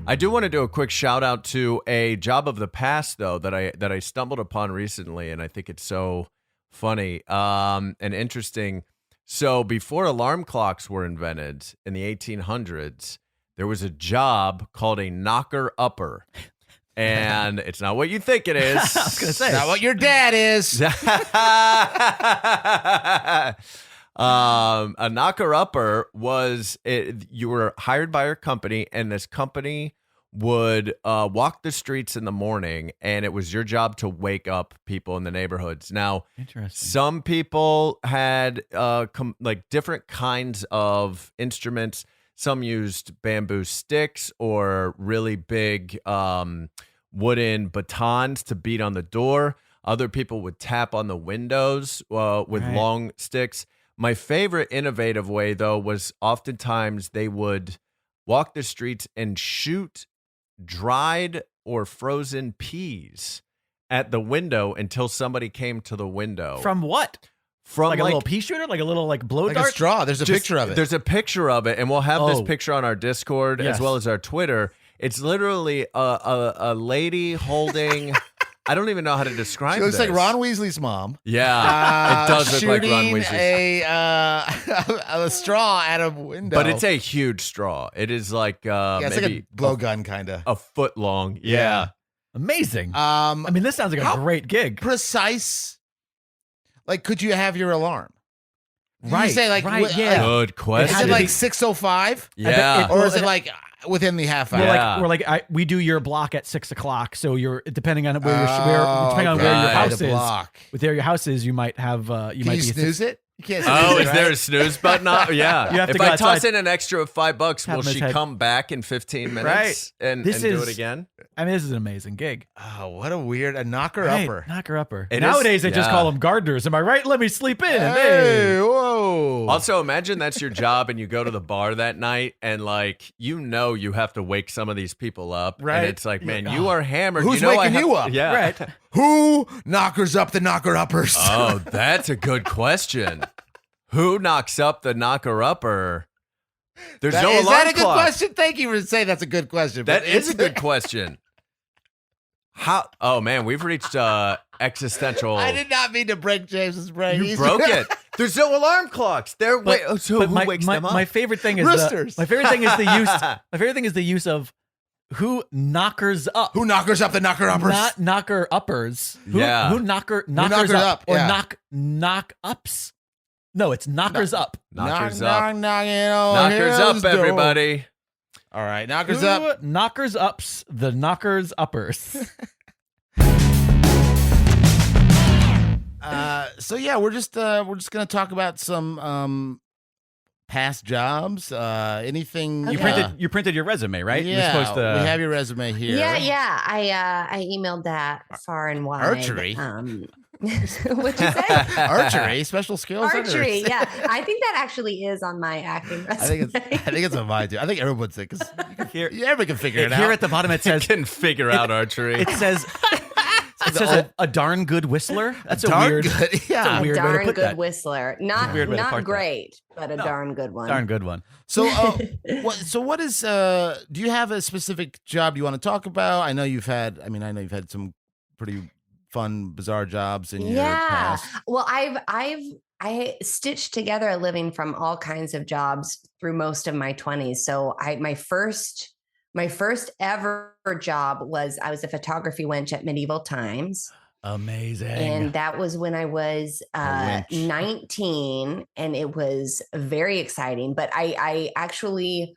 Speaker 1: I do want to do a quick shout out to a job of the past, though, that I stumbled upon recently, and I think it's so funny and interesting. So before alarm clocks were invented in the 1800s, there was a job called a knocker-upper. And it's not what you think it is.
Speaker 3: I was going to say.
Speaker 2: Not what your dad is.
Speaker 1: A knocker-upper was you were hired by your company, and this company would walk the streets in the morning, and it was your job to wake up people in the neighborhoods. Now, some people had different kinds of instruments. Some used bamboo sticks or really big wooden batons to beat on the door. Other people would tap on the windows with long sticks. My favorite innovative way, though, was oftentimes they would walk the streets and shoot dried or frozen peas at the window until somebody came to the window.
Speaker 3: From what?
Speaker 1: From
Speaker 3: like a little pea shooter? Like a little blow
Speaker 2: Like
Speaker 3: dart?
Speaker 2: a straw. There's a picture of it.
Speaker 1: There's a picture of it, and we'll have this picture on our Discord as well as our Twitter. It's literally a lady holding... I don't even know how to describe it.
Speaker 2: She looks like Ron Weasley's mom.
Speaker 1: Yeah, it does look like Ron
Speaker 2: Weasley.
Speaker 1: Weasley's.
Speaker 2: A straw at a window.
Speaker 1: But it's a huge straw. It is like
Speaker 2: it's
Speaker 1: maybe
Speaker 2: like a blowgun kind of.
Speaker 1: a foot long. Yeah.
Speaker 3: Amazing. I mean, this sounds like a great gig.
Speaker 2: Precise. Like, could you have your alarm?
Speaker 3: Right.
Speaker 2: You say like,
Speaker 3: yeah.
Speaker 1: Good question.
Speaker 2: Is it like 6:05?
Speaker 1: Yeah.
Speaker 2: Or is it like within the half hour?
Speaker 3: We do your block at 6:00, so you're depending on where depending on where your house is. With where your house is, you might have
Speaker 2: Can you snooze it? You can't snooze
Speaker 1: Oh,
Speaker 2: it,
Speaker 1: is there a snooze button? Yeah.
Speaker 3: You have to
Speaker 1: if
Speaker 3: go
Speaker 1: I
Speaker 3: outside.
Speaker 1: toss in an extra $5, will she come back in 15 minutes and do it again?
Speaker 3: I mean, this is an amazing gig.
Speaker 2: Oh, what a weird knocker-upper.
Speaker 3: Knocker-upper.
Speaker 1: It
Speaker 3: Nowadays,
Speaker 1: is-
Speaker 3: they just call them gardeners. Am I right? Let me sleep in.
Speaker 2: Hey, whoa.
Speaker 1: Also, imagine that's your job and you go to the bar that night and you have to wake some of these people up.
Speaker 2: Right.
Speaker 1: And it's like, man, you are hammered.
Speaker 2: Who's
Speaker 1: I
Speaker 2: waking
Speaker 1: have-
Speaker 2: you up?
Speaker 1: Yeah.
Speaker 3: Right.
Speaker 2: Who knockers up the knocker-uppers?
Speaker 1: Oh, that's a good question. Who knocks up the knocker-upper? There's no alarm
Speaker 2: Is that a good
Speaker 1: clock.
Speaker 2: question? Thank you for saying that's a good question.
Speaker 1: That
Speaker 2: but
Speaker 1: is a good question. How? Oh man, we've reached existential.
Speaker 2: I did not mean to break James's brain.
Speaker 1: You broke it. There's no alarm clocks. Who wakes them up?
Speaker 3: My favorite thing is
Speaker 2: Roosters.
Speaker 3: my favorite thing is the use. My favorite thing is the use of who knockers up.
Speaker 2: Who knockers up the knocker-uppers?
Speaker 3: Not knocker uppers. Who knockers
Speaker 2: knockers
Speaker 3: up,
Speaker 2: up,
Speaker 3: or
Speaker 2: yeah.
Speaker 3: knock ups. No, it's knockers up.
Speaker 1: Knockers
Speaker 2: knock,
Speaker 1: up.
Speaker 2: Knockers
Speaker 1: Knockers up, everybody.
Speaker 2: All right, knockers
Speaker 3: Who
Speaker 2: up.
Speaker 3: knockers ups the knockers uppers.
Speaker 2: So yeah, we're just gonna talk about some past jobs. Anything
Speaker 3: You printed your resume, right?
Speaker 2: Yeah,
Speaker 3: You're supposed to.
Speaker 2: we have your resume here.
Speaker 7: Yeah. I emailed that far and wide.
Speaker 2: Archery?
Speaker 7: What'd you say?
Speaker 2: Archery, special skills.
Speaker 7: Archery, yeah. I think that actually is on my acting resume.
Speaker 2: I think it's on mine too. I think everyone's it because
Speaker 3: Here-
Speaker 2: everybody can figure it
Speaker 3: Here
Speaker 2: out.
Speaker 3: at the bottom it
Speaker 1: I
Speaker 3: says
Speaker 1: can figure out archery.
Speaker 3: it says It says a darn good whistler. That's a
Speaker 2: darn
Speaker 3: weird.
Speaker 2: good. Yeah.
Speaker 3: a
Speaker 7: A
Speaker 3: weird way to
Speaker 7: darn
Speaker 3: put
Speaker 7: good
Speaker 3: that.
Speaker 7: whistler. Not
Speaker 3: weird way to part that.
Speaker 7: great, but a
Speaker 3: No.
Speaker 7: darn good one.
Speaker 3: Darn good one.
Speaker 2: So, what is? Do you have a specific job you want to talk about? I know you've had. I know you've had some pretty fun, bizarre jobs in your past.
Speaker 7: Well, I stitched together a living from all kinds of jobs through most of my 20s. So my first ever job was I was a photography wench at Medieval Times.
Speaker 3: Amazing.
Speaker 7: And that was when I was
Speaker 2: wench.
Speaker 7: 19, and it was very exciting. But I actually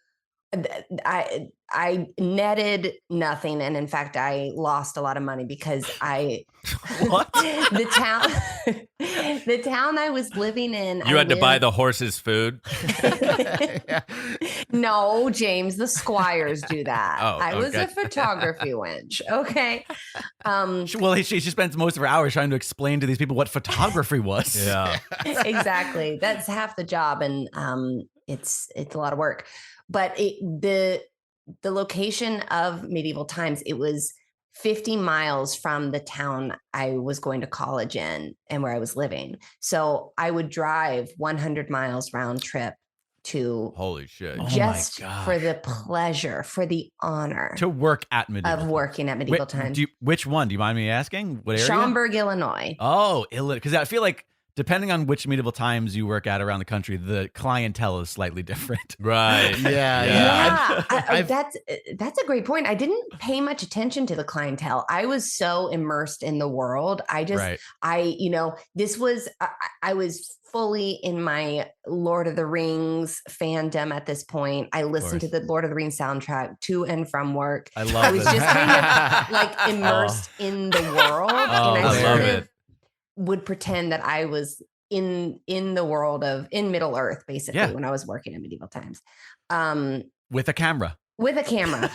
Speaker 7: I netted nothing, and in fact, I lost a lot of money because
Speaker 3: What?
Speaker 7: the town I was living in.
Speaker 1: You had to buy the horse's food.
Speaker 7: No, James, the squires do that.
Speaker 1: Oh,
Speaker 7: I was
Speaker 1: okay.
Speaker 7: a photography wench. Okay.
Speaker 3: Well, she spends most of her hours trying to explain to these people what photography was.
Speaker 1: Yeah.
Speaker 7: Exactly. That's half the job, and it's a lot of work. But the location of Medieval Times, it was 50 miles from the town I was going to college in and where I was living. So I would drive 100 miles round trip to
Speaker 1: Holy shit.
Speaker 3: Oh my
Speaker 7: just
Speaker 3: gosh.
Speaker 7: for the pleasure, for the honor
Speaker 3: To work at Medieval
Speaker 7: of working at Medieval Times.
Speaker 3: Which one? Do you mind me asking? What area?
Speaker 7: Schaumburg, Illinois.
Speaker 3: Oh, because I feel like depending on which Medieval Times you work at around the country, the clientele is slightly different.
Speaker 1: Right.
Speaker 2: Yeah.
Speaker 7: Yeah,
Speaker 2: I've-
Speaker 7: that's a great point. I didn't pay much attention to the clientele. I was so immersed in the world. I was fully in my Lord of the Rings fandom at this point. I listened to the Lord of the Rings soundtrack to and from work.
Speaker 3: I love
Speaker 7: I was
Speaker 3: it.
Speaker 7: just kind of like immersed in the world, and
Speaker 1: I love
Speaker 7: sort
Speaker 1: it.
Speaker 7: of would pretend that I was in the world of Middle Earth, basically, when I was working at Medieval Times.
Speaker 3: With a camera.
Speaker 7: With a camera.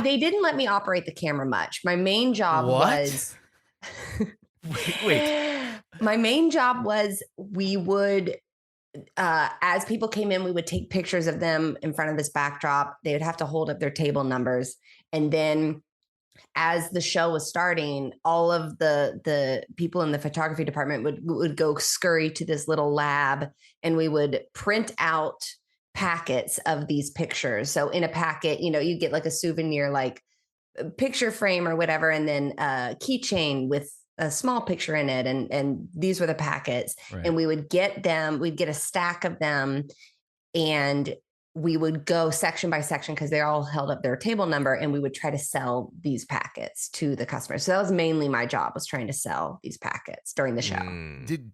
Speaker 7: They didn't let me operate the camera much. My main job was
Speaker 3: Wait.
Speaker 7: My main job was we would as people came in, we would take pictures of them in front of this backdrop. They would have to hold up their table numbers, and then as the show was starting, all of the people in the photography department would go scurry to this little lab, and we would print out packets of these pictures. So in a packet, you get like a souvenir, like a picture frame or whatever, and then a keychain with a small picture in it. And these were the packets.
Speaker 3: Right.
Speaker 7: And we would get them, we'd get a stack of them, and we would go section by section because they all held up their table number, and we would try to sell these packets to the customers. So that was mainly my job, was trying to sell these packets during the show.
Speaker 2: Did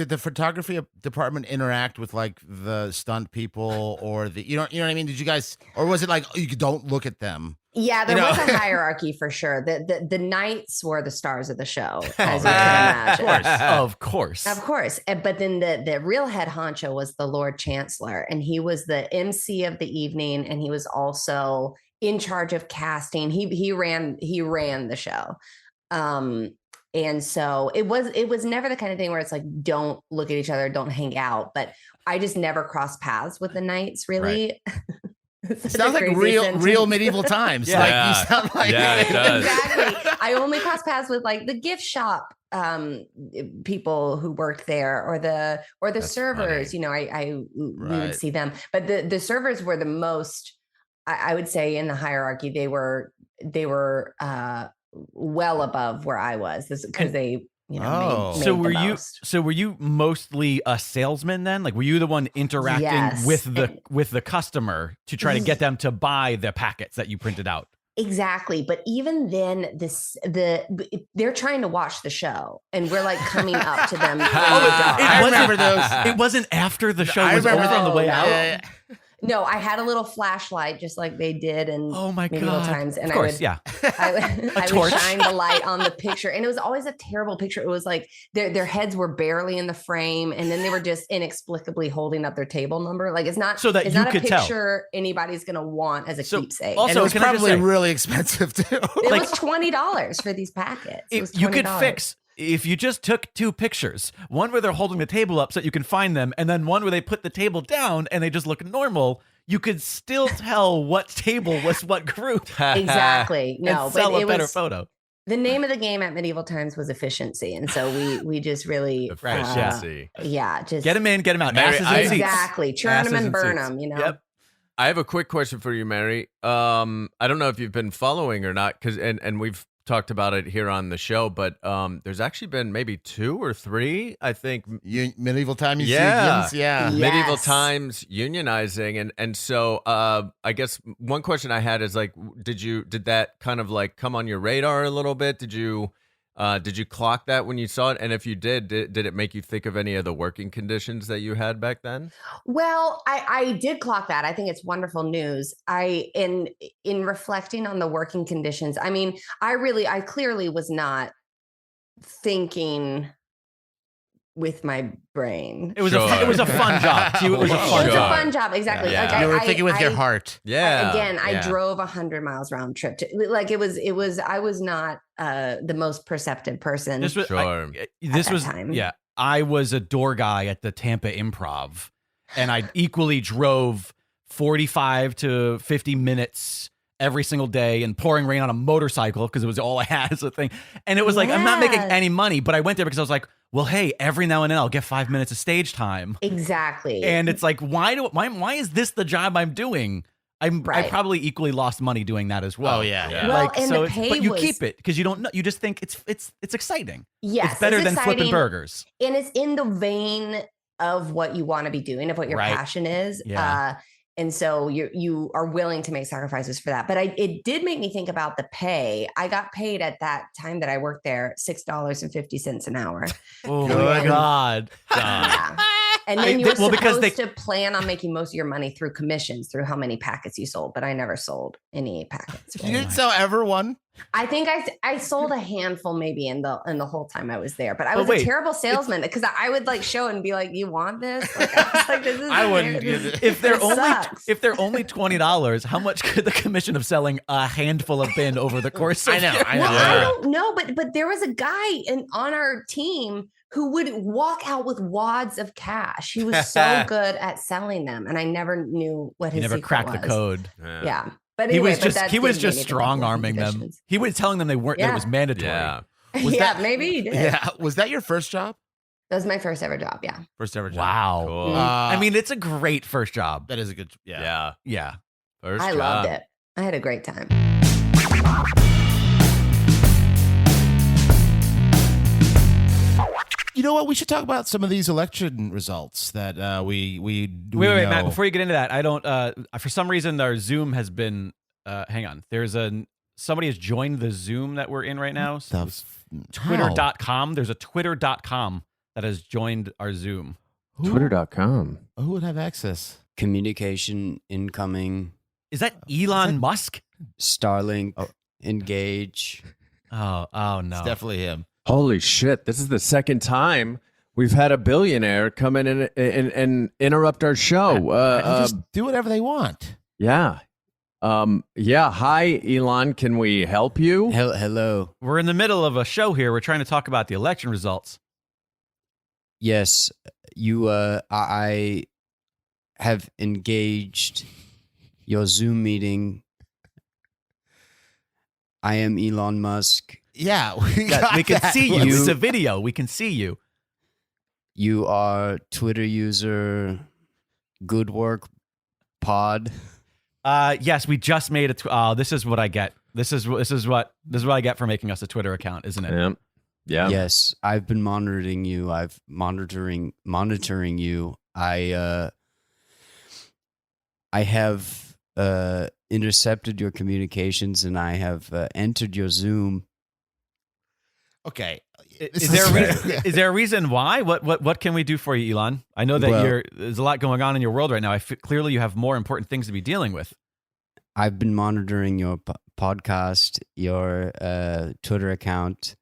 Speaker 2: the photography department interact with like the stunt people or the you know what I mean? Did you guys, or was it like, oh, you don't look at them?
Speaker 7: Yeah, there was a hierarchy for sure. The knights were the stars of the show, as you can imagine.
Speaker 3: Of course.
Speaker 7: But then the real head honcho was the Lord Chancellor, and he was the MC of the evening, and he was also in charge of casting. He ran the show. And so it was never the kind of thing where it's like, don't look at each other, don't hang out. But I just never crossed paths with the knights, really.
Speaker 2: Right. It sounds like real medieval times.
Speaker 3: Yeah.
Speaker 2: Like you sound like
Speaker 1: it does.
Speaker 7: Exactly. I only crossed paths with like the gift shop people who worked there, or the
Speaker 2: That's
Speaker 7: servers.
Speaker 2: funny.
Speaker 7: We would see them, but the servers were the most. I would say in the hierarchy, they were well above where I was, because they.
Speaker 2: Oh.
Speaker 3: So
Speaker 7: made the most.
Speaker 3: were you mostly a salesman then? Like, were you the one interacting
Speaker 7: Yes.
Speaker 3: with the customer to try to get them to buy the packets that you printed out?
Speaker 7: Exactly. But even then, they're trying to watch the show, and we're like coming up to them.
Speaker 2: I remember those.
Speaker 3: It wasn't after the show
Speaker 2: I
Speaker 3: was over
Speaker 2: remember
Speaker 3: on the way
Speaker 7: no.
Speaker 3: out.
Speaker 2: Yeah.
Speaker 7: No, I had a little flashlight, just like they did in
Speaker 3: Oh my
Speaker 7: medieval
Speaker 3: god!
Speaker 7: times, and
Speaker 3: Of course,
Speaker 7: I would
Speaker 3: torch.
Speaker 7: shine the light on the picture, and it was always a terrible picture. It was like their heads were barely in the frame, and then they were just inexplicably holding up their table number. Like, it's not
Speaker 3: So that
Speaker 7: it's
Speaker 3: you
Speaker 7: not a
Speaker 3: could tell.
Speaker 7: picture anybody's gonna want as a
Speaker 3: So
Speaker 7: keepsake.
Speaker 3: also-
Speaker 2: And it was
Speaker 3: can I just
Speaker 2: probably
Speaker 3: say-
Speaker 2: really expensive too.
Speaker 7: It
Speaker 3: like-
Speaker 7: was $20 for these packets. It was
Speaker 3: You could
Speaker 7: $20.
Speaker 3: fix if you just took two pictures, one where they're holding the table up so that you can find them, and then one where they put the table down and they just look normal. You could still tell what table was what group.
Speaker 7: Exactly. No,
Speaker 3: and sell
Speaker 7: but
Speaker 3: a
Speaker 7: it
Speaker 3: better
Speaker 7: was
Speaker 3: photo.
Speaker 7: The name of the game at medieval times was efficiency, and so we just really
Speaker 1: Efficiency.
Speaker 7: just
Speaker 3: Get him in, get him out.
Speaker 1: Mary,
Speaker 3: Asses and seats.
Speaker 7: exactly churn
Speaker 3: Asses
Speaker 7: them and
Speaker 3: and
Speaker 7: burn
Speaker 3: seats.
Speaker 7: them. You know.
Speaker 3: Yep.
Speaker 1: I have a quick question for you, Mary. I don't know if you've been following or not, because and we've talked about it here on the show, but there's actually been maybe 2 or 3, I think,
Speaker 2: Medieval times,
Speaker 1: Yeah.
Speaker 2: unions, yeah.
Speaker 7: Yes.
Speaker 1: medieval times unionizing, and so I guess one question I had is like, did that kind of like come on your radar a little bit? Did you clock that when you saw it? And if you did it make you think of any of the working conditions that you had back then?
Speaker 7: Well, I did clock that. I think it's wonderful news. In reflecting on the working conditions, I mean, I clearly was not thinking with my brain.
Speaker 3: It was
Speaker 1: Sure.
Speaker 3: it was a fun job. To you, it was a
Speaker 1: It
Speaker 3: fun
Speaker 7: It was
Speaker 3: job.
Speaker 7: a fun job, exactly.
Speaker 1: Yeah.
Speaker 7: Like
Speaker 2: You were thinking with your heart.
Speaker 1: Yeah.
Speaker 7: I
Speaker 2: Yeah.
Speaker 7: drove 100 miles round trip to like it was I was not the most perceptive person.
Speaker 3: This was
Speaker 1: Sure.
Speaker 3: this
Speaker 7: that
Speaker 3: was
Speaker 7: time.
Speaker 3: yeah. I was a door guy at the Tampa Improv, and I equally drove 45 to 50 minutes every single day in pouring rain on a motorcycle because it was all I had as a thing. And it was like, I'm not making
Speaker 7: Yes.
Speaker 3: any money, but I went there because I was like, well, hey, every now and then I'll get 5 minutes of stage time.
Speaker 7: Exactly.
Speaker 3: And it's like, why is this the job I'm doing? I
Speaker 7: Right.
Speaker 3: probably equally lost money doing that as well.
Speaker 2: Oh, yeah.
Speaker 1: Yeah.
Speaker 7: Well,
Speaker 3: Like,
Speaker 7: and
Speaker 3: so
Speaker 7: the
Speaker 3: it's-
Speaker 7: pay
Speaker 3: but you
Speaker 7: was-
Speaker 3: keep it because you don't know. You just think it's exciting.
Speaker 7: yes,
Speaker 3: It's better than flipping
Speaker 7: exciting,
Speaker 3: burgers.
Speaker 7: and it's in the vein of what you want to be doing, of what your
Speaker 3: Right.
Speaker 7: passion is.
Speaker 3: Yeah.
Speaker 7: And so you are willing to make sacrifices for that. But it did make me think about the pay. I got paid at that time that I worked there $6.50 an hour.
Speaker 3: Oh
Speaker 2: Good.
Speaker 3: my God.
Speaker 7: Yeah. And then you were
Speaker 3: Well, because
Speaker 7: supposed
Speaker 3: they-
Speaker 7: to plan on making most of your money through commissions, through how many packets you sold. But I never sold any packets.
Speaker 2: You didn't sell ever one?
Speaker 7: I think I sold a handful maybe in the whole time I was there, but I
Speaker 3: But
Speaker 7: was
Speaker 3: wait,
Speaker 7: a terrible salesman because I would like show it and be like, "You want this?" Like, I was like, this is
Speaker 2: I wouldn't
Speaker 7: this-
Speaker 2: get it.
Speaker 3: If they're
Speaker 7: this
Speaker 3: only
Speaker 7: sucks.
Speaker 3: if they're only $20, how much could the commission of selling a handful of bin over the course of
Speaker 2: I know.
Speaker 7: Well,
Speaker 2: Yeah.
Speaker 7: I don't know, but there was a guy on our team who would walk out with wads of cash. He was so good at selling them, and I never knew what
Speaker 3: You
Speaker 7: his
Speaker 3: never
Speaker 7: secret
Speaker 3: cracked the
Speaker 7: was.
Speaker 3: code.
Speaker 7: Yeah, but
Speaker 3: He
Speaker 7: anyway,
Speaker 3: was
Speaker 7: but
Speaker 3: just
Speaker 7: that
Speaker 3: he was
Speaker 7: did
Speaker 3: just
Speaker 7: make me think of
Speaker 3: strong
Speaker 7: working
Speaker 3: arming them.
Speaker 7: conditions.
Speaker 3: He was telling them that it
Speaker 7: Yeah.
Speaker 3: was mandatory.
Speaker 1: Yeah.
Speaker 2: Was
Speaker 7: Yeah,
Speaker 2: that-
Speaker 7: maybe he did.
Speaker 2: Yeah. Was that your first job?
Speaker 7: That was my first ever job. Yeah.
Speaker 2: First ever job.
Speaker 3: Wow.
Speaker 1: Cool.
Speaker 3: I mean, it's a great first job.
Speaker 2: that is a good. Yeah.
Speaker 1: yeah.
Speaker 3: Yeah.
Speaker 1: First
Speaker 7: I
Speaker 1: job.
Speaker 7: loved it. I had a great time.
Speaker 2: You know what? We should talk about some of these election results that we
Speaker 3: Wait,
Speaker 2: know.
Speaker 3: Matt. Before you get into that, I don't. For some reason, our Zoom has been. Hang on. Somebody has joined the Zoom that we're in right now. So it's Twitter.com. There's a Twitter.com that has joined our Zoom.
Speaker 1: Twitter.com.
Speaker 2: Who would have access?
Speaker 8: Communication incoming,
Speaker 3: Is that Elon Musk?
Speaker 8: Starlink, engage.
Speaker 3: Oh no.
Speaker 2: It's definitely him.
Speaker 1: Holy shit. This is the second time we've had a billionaire come in and interrupt our show.
Speaker 2: Just do whatever they want.
Speaker 1: Yeah. Hi, Elon. Can we help you?
Speaker 8: Hello.
Speaker 3: We're in the middle of a show here. We're trying to talk about the election results.
Speaker 8: Yes, you. I have engaged your Zoom meeting. I am Elon Musk.
Speaker 2: Yeah, we
Speaker 3: We can
Speaker 2: that.
Speaker 3: see you.
Speaker 8: You-
Speaker 3: It's a video. We can see you.
Speaker 8: You are Twitter user. Good work, pod.
Speaker 3: Yes, we just made it. This is what I get. This is what I get for making us a Twitter account, isn't it?
Speaker 1: Yeah. Yeah.
Speaker 8: Yes, I've been monitoring you. I've monitoring you. I have intercepted your communications, and I have entered your Zoom.
Speaker 2: Okay.
Speaker 3: Is there a reason why? What can we do for you, Elon? I know that
Speaker 8: Well-
Speaker 3: there's a lot going on in your world right now. Clearly you have more important things to be dealing with.
Speaker 8: I've been monitoring your podcast, your Twitter account.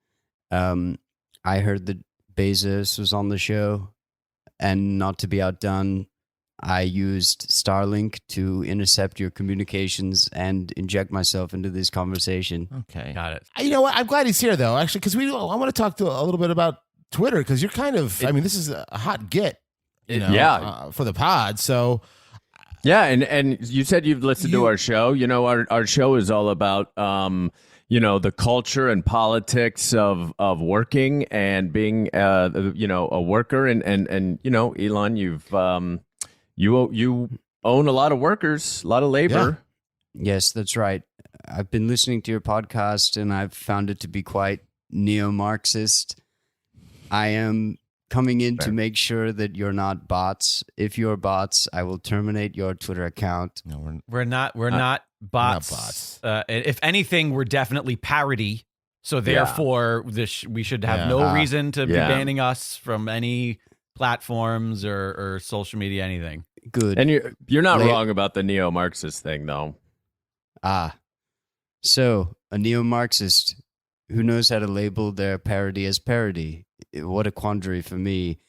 Speaker 8: I heard that Bezos was on the show, and not to be outdone, I used Starlink to intercept your communications and inject myself into this conversation.
Speaker 2: Okay.
Speaker 3: Got it.
Speaker 2: You know what? I'm glad he's here, though, actually, because I want to talk to a little bit about Twitter, because you're kind of, this is a hot get, for the pod. So,
Speaker 1: Yeah, and you said you've listened to our show. You know, our show is all about the culture and politics of working and being a worker, and Elon, you own a lot of workers, a lot of labor.
Speaker 8: Yes, that's right. I've been listening to your podcast, and I've found it to be quite neo-Marxist. I am coming in to make sure that you're not bots. If you're bots, I will terminate your Twitter account.
Speaker 2: No,
Speaker 3: We're not bots. If anything, we're definitely parody. So therefore, we should have no reason to be banning us from any platforms or social media, anything.
Speaker 8: Good.
Speaker 1: And you're not wrong about the neo-Marxist thing, though.
Speaker 8: So a neo-Marxist who knows how to label their parody as parody. What a quandary for me.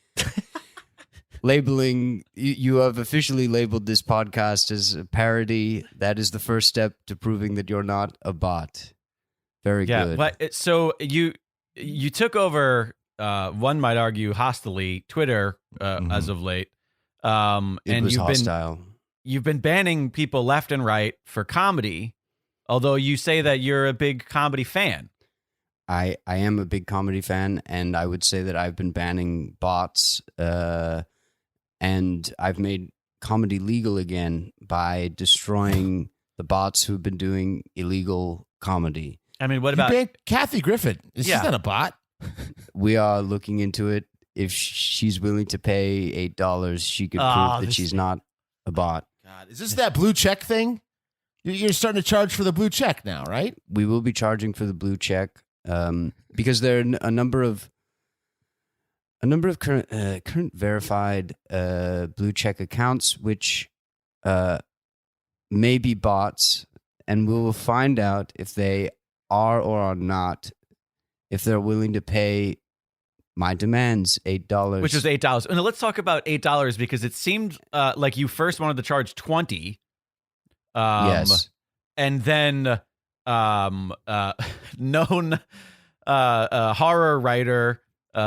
Speaker 8: Labeling, you have officially labeled this podcast as a parody. That is the first step to proving that you're not a bot. Very good.
Speaker 3: But so you took over, one might argue hostily, Twitter as of late. And
Speaker 8: was hostile.
Speaker 3: You've been banning people left and right for comedy, although you say that you're a big comedy fan.
Speaker 8: I am a big comedy fan, and I would say that I've been banning bots, and I've made comedy legal again by destroying the bots who've been doing illegal comedy.
Speaker 3: I mean, what
Speaker 2: You
Speaker 3: about
Speaker 2: banned Kathy Griffin? She's not a bot.
Speaker 8: We are looking into it. If she's willing to pay $8, she could prove that she's not a bot.
Speaker 2: God, is this that blue check thing? You're starting to charge for the blue check now, right?
Speaker 8: We will be charging for the blue check because there are a number of current verified blue check accounts which may be bots, and we will find out if they are or are not, if they're willing to pay my demands, $8.
Speaker 3: Which is $8. And let's talk about $8 because it seemed like you first wanted to charge $20.
Speaker 8: Yes.
Speaker 3: And then known horror writer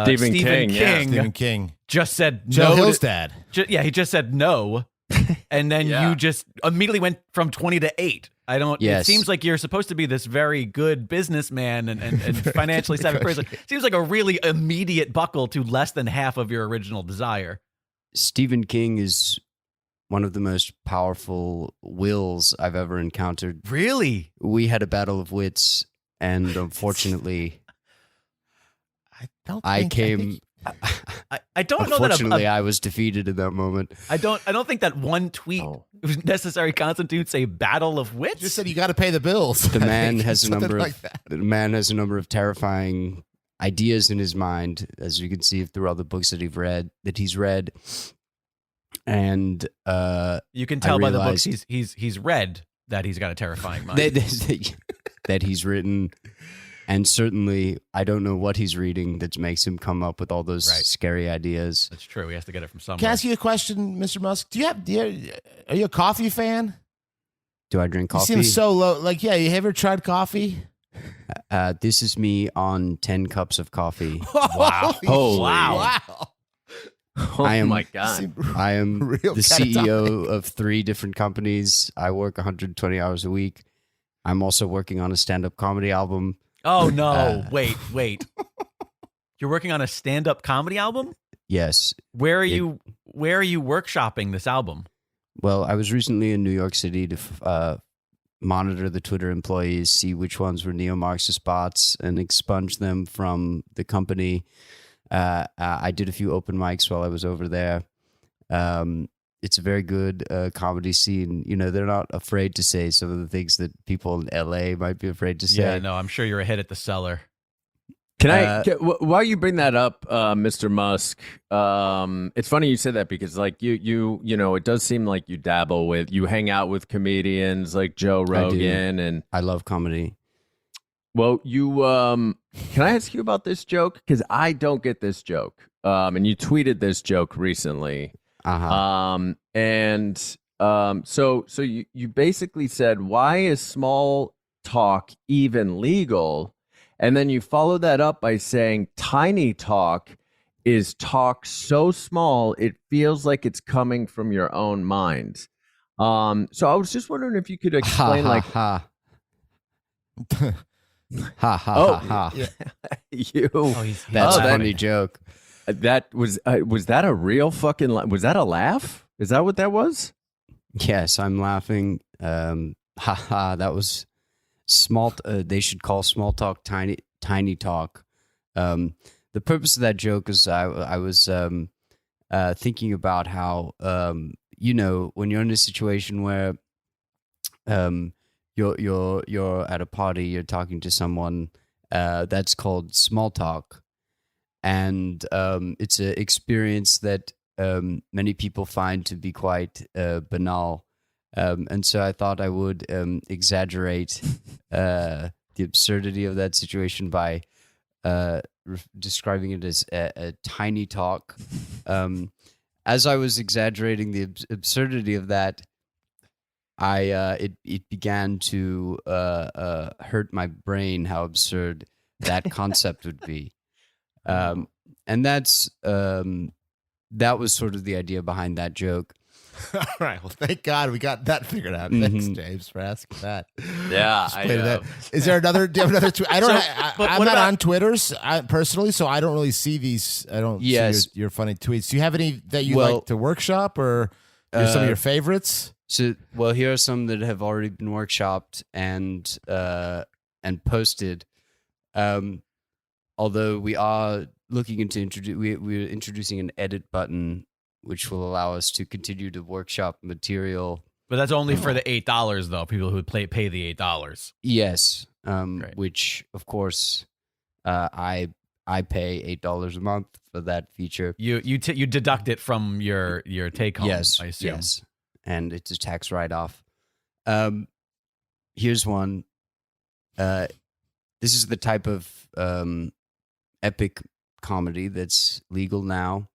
Speaker 3: Stephen King just said
Speaker 2: Joe
Speaker 3: no.
Speaker 2: Hill's dad.
Speaker 3: He just said no. And then you just immediately went from 20 to 8. It seems like you're supposed to be this very good businessman and financially savvy person. Seems like a really immediate buckle to less than half of your original desire.
Speaker 8: Stephen King is one of the most powerful wills I've ever encountered.
Speaker 3: Really?
Speaker 8: We had a battle of wits, and unfortunately, I don't know that I was defeated in that moment.
Speaker 3: I don't think that one tweet was necessarily constitutes a battle of wits.
Speaker 2: Just said you got to pay the bills.
Speaker 8: The man has a number of terrifying ideas in his mind, as you can see through all the books that he's read. And
Speaker 3: you can tell by the books he's read that he's got a terrifying mind.
Speaker 8: that he's written. And certainly, I don't know what he's reading that makes him come up with all those scary ideas.
Speaker 3: That's true. He has to get it from somewhere.
Speaker 2: Can I ask you a question, Mr. Musk? Are you a coffee fan?
Speaker 8: Do I drink coffee?
Speaker 2: You seem so low. You ever tried coffee?
Speaker 8: This is me on 10 cups of coffee.
Speaker 1: Wow. Holy.
Speaker 2: Wow.
Speaker 1: Oh my God.
Speaker 8: I am the CEO of 3 different companies. I work 120 hours a week. I'm also working on a stand-up comedy album.
Speaker 3: Oh, no. Wait. You're working on a stand-up comedy album?
Speaker 8: Yes.
Speaker 3: Where are you workshopping this album?
Speaker 8: Well, I was recently in New York City to monitor the Twitter employees, see which ones were neo-Marxist bots, and expunge them from the company. I did a few open mics while I was over there. It's a very good comedy scene. They're not afraid to say some of the things that people in LA might be afraid to say.
Speaker 3: Yeah, no, I'm sure you're a hit at the cellar.
Speaker 1: While you bring that up, Mr. Musk, it's funny you said that because you it does seem like you you hang out with comedians like Joe Rogan, and
Speaker 8: I love comedy.
Speaker 1: Well, can I ask you about this joke? Because I don't get this joke. And you tweeted this joke recently.
Speaker 8: Uh-huh.
Speaker 1: So you basically said, why is small talk even legal? And then you follow that up by saying tiny talk is talk so small it feels like it's coming from your own mind. So I was just wondering if you could explain
Speaker 8: Ha ha
Speaker 1: Oh,
Speaker 8: ha ha.
Speaker 1: You.
Speaker 8: That's a
Speaker 1: that-
Speaker 8: funny joke.
Speaker 1: That was that a real fucking? Was that a laugh? Is that what that was?
Speaker 8: Yes, I'm laughing. Ha ha. That was small. They should call small talk tiny talk. The purpose of that joke is I was thinking about how when you're in a situation where you're at a party, you're talking to someone, that's called small talk, and it's an experience that many people find to be quite banal, and so I thought I would exaggerate the absurdity of that situation by describing it as a tiny talk. As I was exaggerating the absurdity of that, it began to hurt my brain how absurd that concept would be, and that was sort of the idea behind that joke.
Speaker 2: All right. Well, thank God we got that figured out. Thanks, James, for asking that.
Speaker 1: Yeah,
Speaker 2: Is there another? Do you have another tweet? I don't.
Speaker 3: but
Speaker 2: I'm
Speaker 3: what
Speaker 2: not
Speaker 3: about-
Speaker 2: on Twitter's personally, so I don't really see these. I don't
Speaker 8: Yes.
Speaker 2: see your funny tweets. Do you have any that you
Speaker 8: Well,
Speaker 2: like to workshop, or some of your favorites?
Speaker 8: So, well, here are some that have already been workshopped and posted. Although we are looking into we're introducing an edit button, which will allow us to continue to workshop material.
Speaker 3: But that's only for the $8 though. People who pay the $8.
Speaker 8: Yes,
Speaker 3: Great.
Speaker 8: which of course I pay $8 a month for that feature.
Speaker 3: You deduct it from your take home.
Speaker 8: Yes,
Speaker 3: I assume.
Speaker 8: yes, and it's a tax write-off. Here's one. This is the type of epic comedy that's legal now.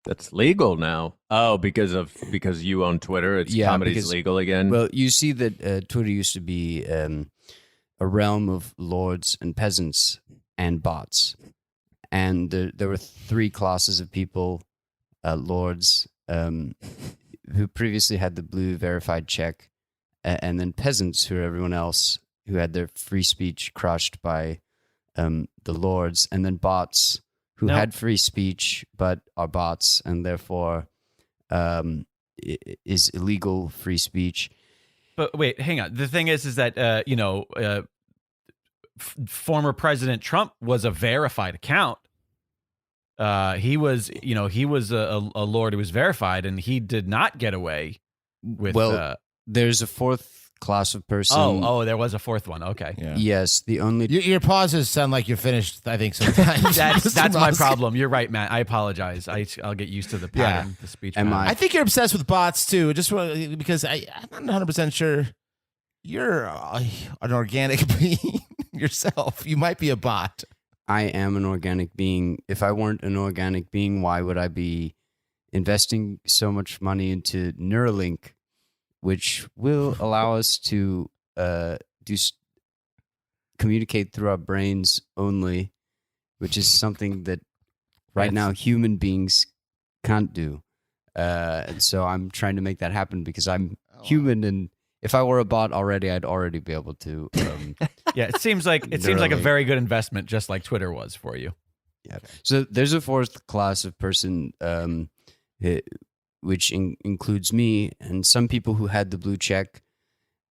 Speaker 1: That's legal now. Oh, because you own Twitter, it's comedy's
Speaker 8: because-
Speaker 1: legal again.
Speaker 8: Well, you see that Twitter used to be a realm of lords and peasants and bots, and there were three classes of people: lords, who previously had the blue verified check, and then peasants, who are everyone else who had their free speech crushed by the lords, and then bots who
Speaker 3: No.
Speaker 8: had free speech but are bots and therefore is illegal free speech.
Speaker 3: But wait, hang on. The thing is that former President Trump was a verified account. He was a lord who was verified, and he did not get away with.
Speaker 8: There's a fourth class of person.
Speaker 3: Oh, there was a fourth one. Okay.
Speaker 2: Yeah.
Speaker 8: Yes, the only
Speaker 2: Your pauses sound like you're finished. I think sometimes
Speaker 3: That's
Speaker 2: Mr.
Speaker 3: my
Speaker 2: Musk.
Speaker 3: problem. You're right, Matt. I apologize. I'll get used to the pattern, the speech
Speaker 8: Am
Speaker 3: pattern.
Speaker 2: I think you're obsessed with bots too. Just because I'm not 100% sure you're an organic being yourself. You might be a bot.
Speaker 8: I am an organic being. If I weren't an organic being, why would I be investing so much money into Neuralink, which will allow us to communicate through our brains only, which is something that right now human beings can't do. And so I'm trying to make that happen because I'm human, and if I were a bot already, I'd already be able to.
Speaker 3: Yeah, it seems like a
Speaker 8: Neuralink.
Speaker 3: very good investment, just like Twitter was for you.
Speaker 8: Yeah. So there's a fourth class of person, which includes me and some people who had the blue check.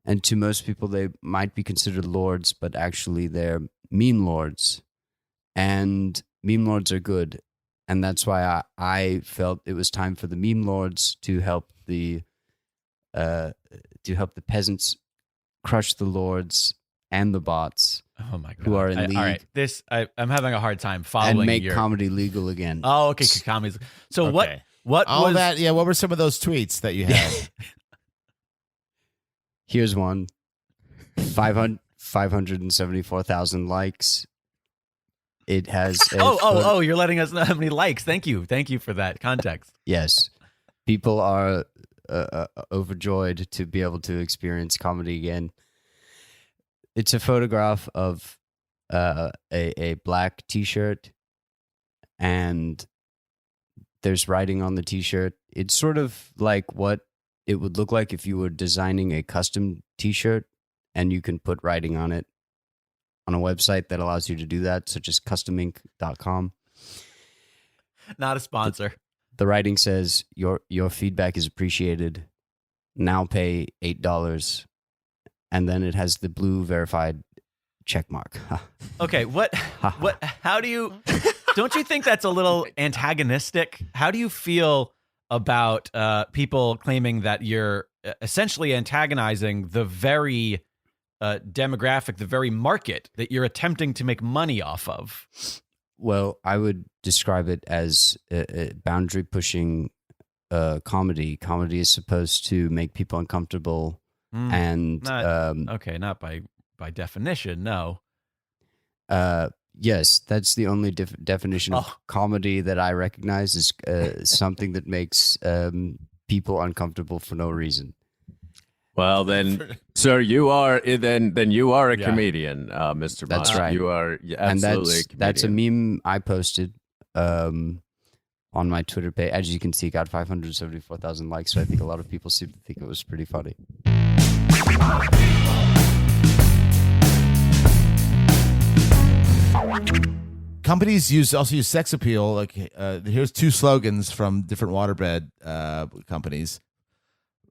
Speaker 8: And to most people, they might be considered lords, but actually they're meme lords. And meme lords are good. And that's why I felt it was time for the meme lords to help the peasants crush the lords and the bots
Speaker 3: Oh my god!
Speaker 8: who are in league
Speaker 3: all right, I'm having a hard time following
Speaker 8: and make
Speaker 3: your.
Speaker 8: comedy legal again.
Speaker 3: Oh, okay, comedies. So
Speaker 2: Okay.
Speaker 3: what
Speaker 2: All
Speaker 3: was
Speaker 2: that. Yeah. What were some of those tweets that you had?
Speaker 8: Here's one. 574,000 likes. It has
Speaker 3: Oh! You're letting us know how many likes. Thank you for that context.
Speaker 8: Yes. People are overjoyed to be able to experience comedy again. It's a photograph of a black t-shirt, and there's writing on the t-shirt. It's sort of like what it would look like if you were designing a custom t-shirt and you can put writing on it. on a website that allows you to do that, such as customink.com.
Speaker 3: Not a sponsor.
Speaker 8: The writing says, your feedback is appreciated. Now pay $8. And then it has the blue verified check mark.
Speaker 3: Okay, how do you, don't you think that's a little antagonistic? How do you feel about people claiming that you're essentially antagonizing the very demographic, the very market that you're attempting to make money off of?
Speaker 8: Well, I would describe it as a boundary pushing comedy. Comedy is supposed to make people uncomfortable, and
Speaker 3: not by definition, no.
Speaker 8: Yes, that's the only definition of comedy that I recognize is something that makes people uncomfortable for no reason.
Speaker 1: Well, then, sir, you are a comedian, Mr.
Speaker 8: That's
Speaker 1: Musk.
Speaker 8: right.
Speaker 1: You are absolutely a comedian.
Speaker 8: That's a meme I posted on my Twitter page. As you can see, it got 574,000 likes, so I think a lot of people seem to think it was pretty funny.
Speaker 2: Companies also use sex appeal. Like, here's 2 slogans from different waterbed companies.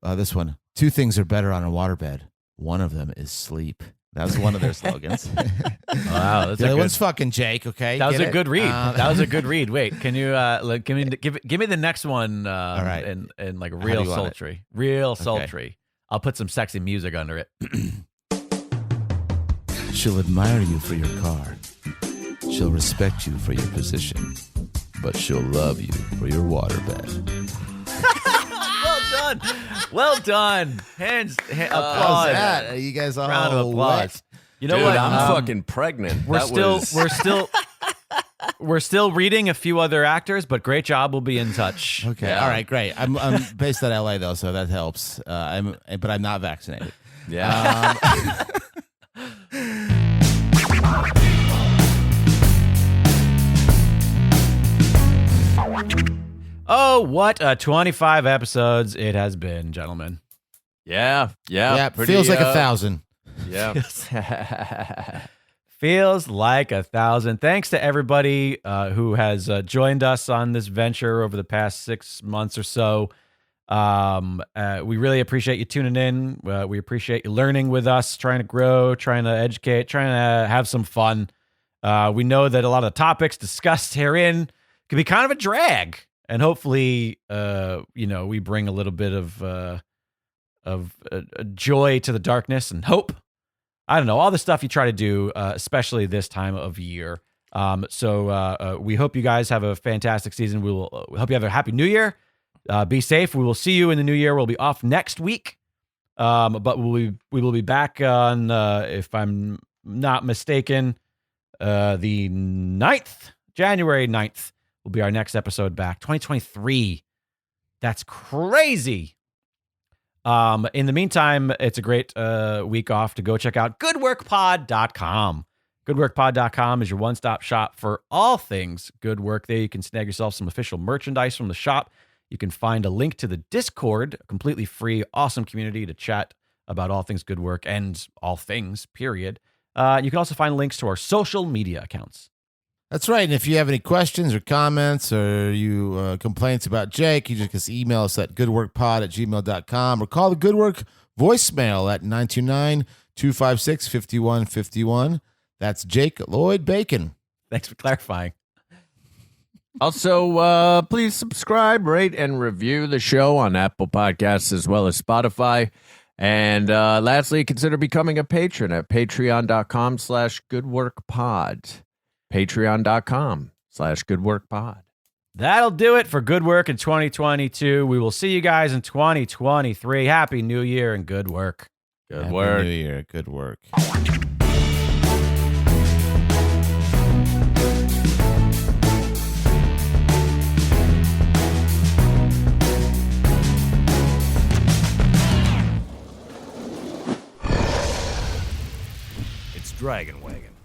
Speaker 2: This one: 2 things are better on a waterbed. One of them is sleep. That was one of their slogans.
Speaker 3: Wow,
Speaker 2: the other one's fucking Jake. Okay,
Speaker 3: that was a good read. That was a good read. Wait, can you give me the next one?
Speaker 2: All right,
Speaker 3: in like real sultry, sultry. I'll put some sexy music under it.
Speaker 2: She'll admire you for your car. She'll respect you for your position, but she'll love you for your waterbed.
Speaker 3: Well done. Applause.
Speaker 2: You guys all
Speaker 3: round of applause.
Speaker 2: Wet.
Speaker 3: You know
Speaker 1: Dude,
Speaker 3: what?
Speaker 1: I'm fucking pregnant.
Speaker 3: We're still reading a few other actors, but great job. We'll be in touch.
Speaker 2: Okay.
Speaker 1: Yeah.
Speaker 2: All right. Great. I'm based at LA though, so that helps. But I'm not vaccinated.
Speaker 1: Yeah.
Speaker 3: Oh, what 25 episodes it has been, gentlemen.
Speaker 1: Yeah.
Speaker 2: Feels like 1,000.
Speaker 1: Yeah.
Speaker 3: Feels like 1,000. Thanks to everybody who has joined us on this venture over the past 6 months or so. We really appreciate you tuning in. We appreciate you learning with us, trying to grow, trying to educate, trying to have some fun. We know that a lot of the topics discussed herein can be kind of a drag. And hopefully, we bring a little bit of joy to the darkness and hope. I don't know, all the stuff you try to do, especially this time of year. So we hope you guys have a fantastic season. We hope you have a happy New Year. Be safe. We will see you in the new year. We'll be off next week, but we will be back on, if I'm not mistaken, the 9th, January 9th. Will be our next episode back. 2023. That's crazy. In the meantime, it's a great week off to go check out goodworkpod.com. Goodworkpod.com is your one-stop shop for all things good work. There you can snag yourself some official merchandise from the shop. You can find a link to the Discord, a completely free, awesome community to chat about all things good work and all things, period. You can also find links to our social media accounts.
Speaker 2: That's right. And if you have any questions or comments or you complaints about Jake, you just email us at goodworkpod@gmail.com or call the Good Work voicemail at 929-256-5151. That's Jake Lloyd Bacon.
Speaker 3: Thanks for clarifying.
Speaker 1: Also, please subscribe, rate, and review the show on Apple Podcasts as well as Spotify. And lastly, consider becoming a patron at patreon.com/goodworkpod. Patreon.com/goodworkpod.
Speaker 3: That'll do it for Good Work in 2022. We will see you guys in 2023. Happy New Year and good work.
Speaker 1: Good work.
Speaker 2: New Year. Good work.
Speaker 9: It's Dragon Wagon.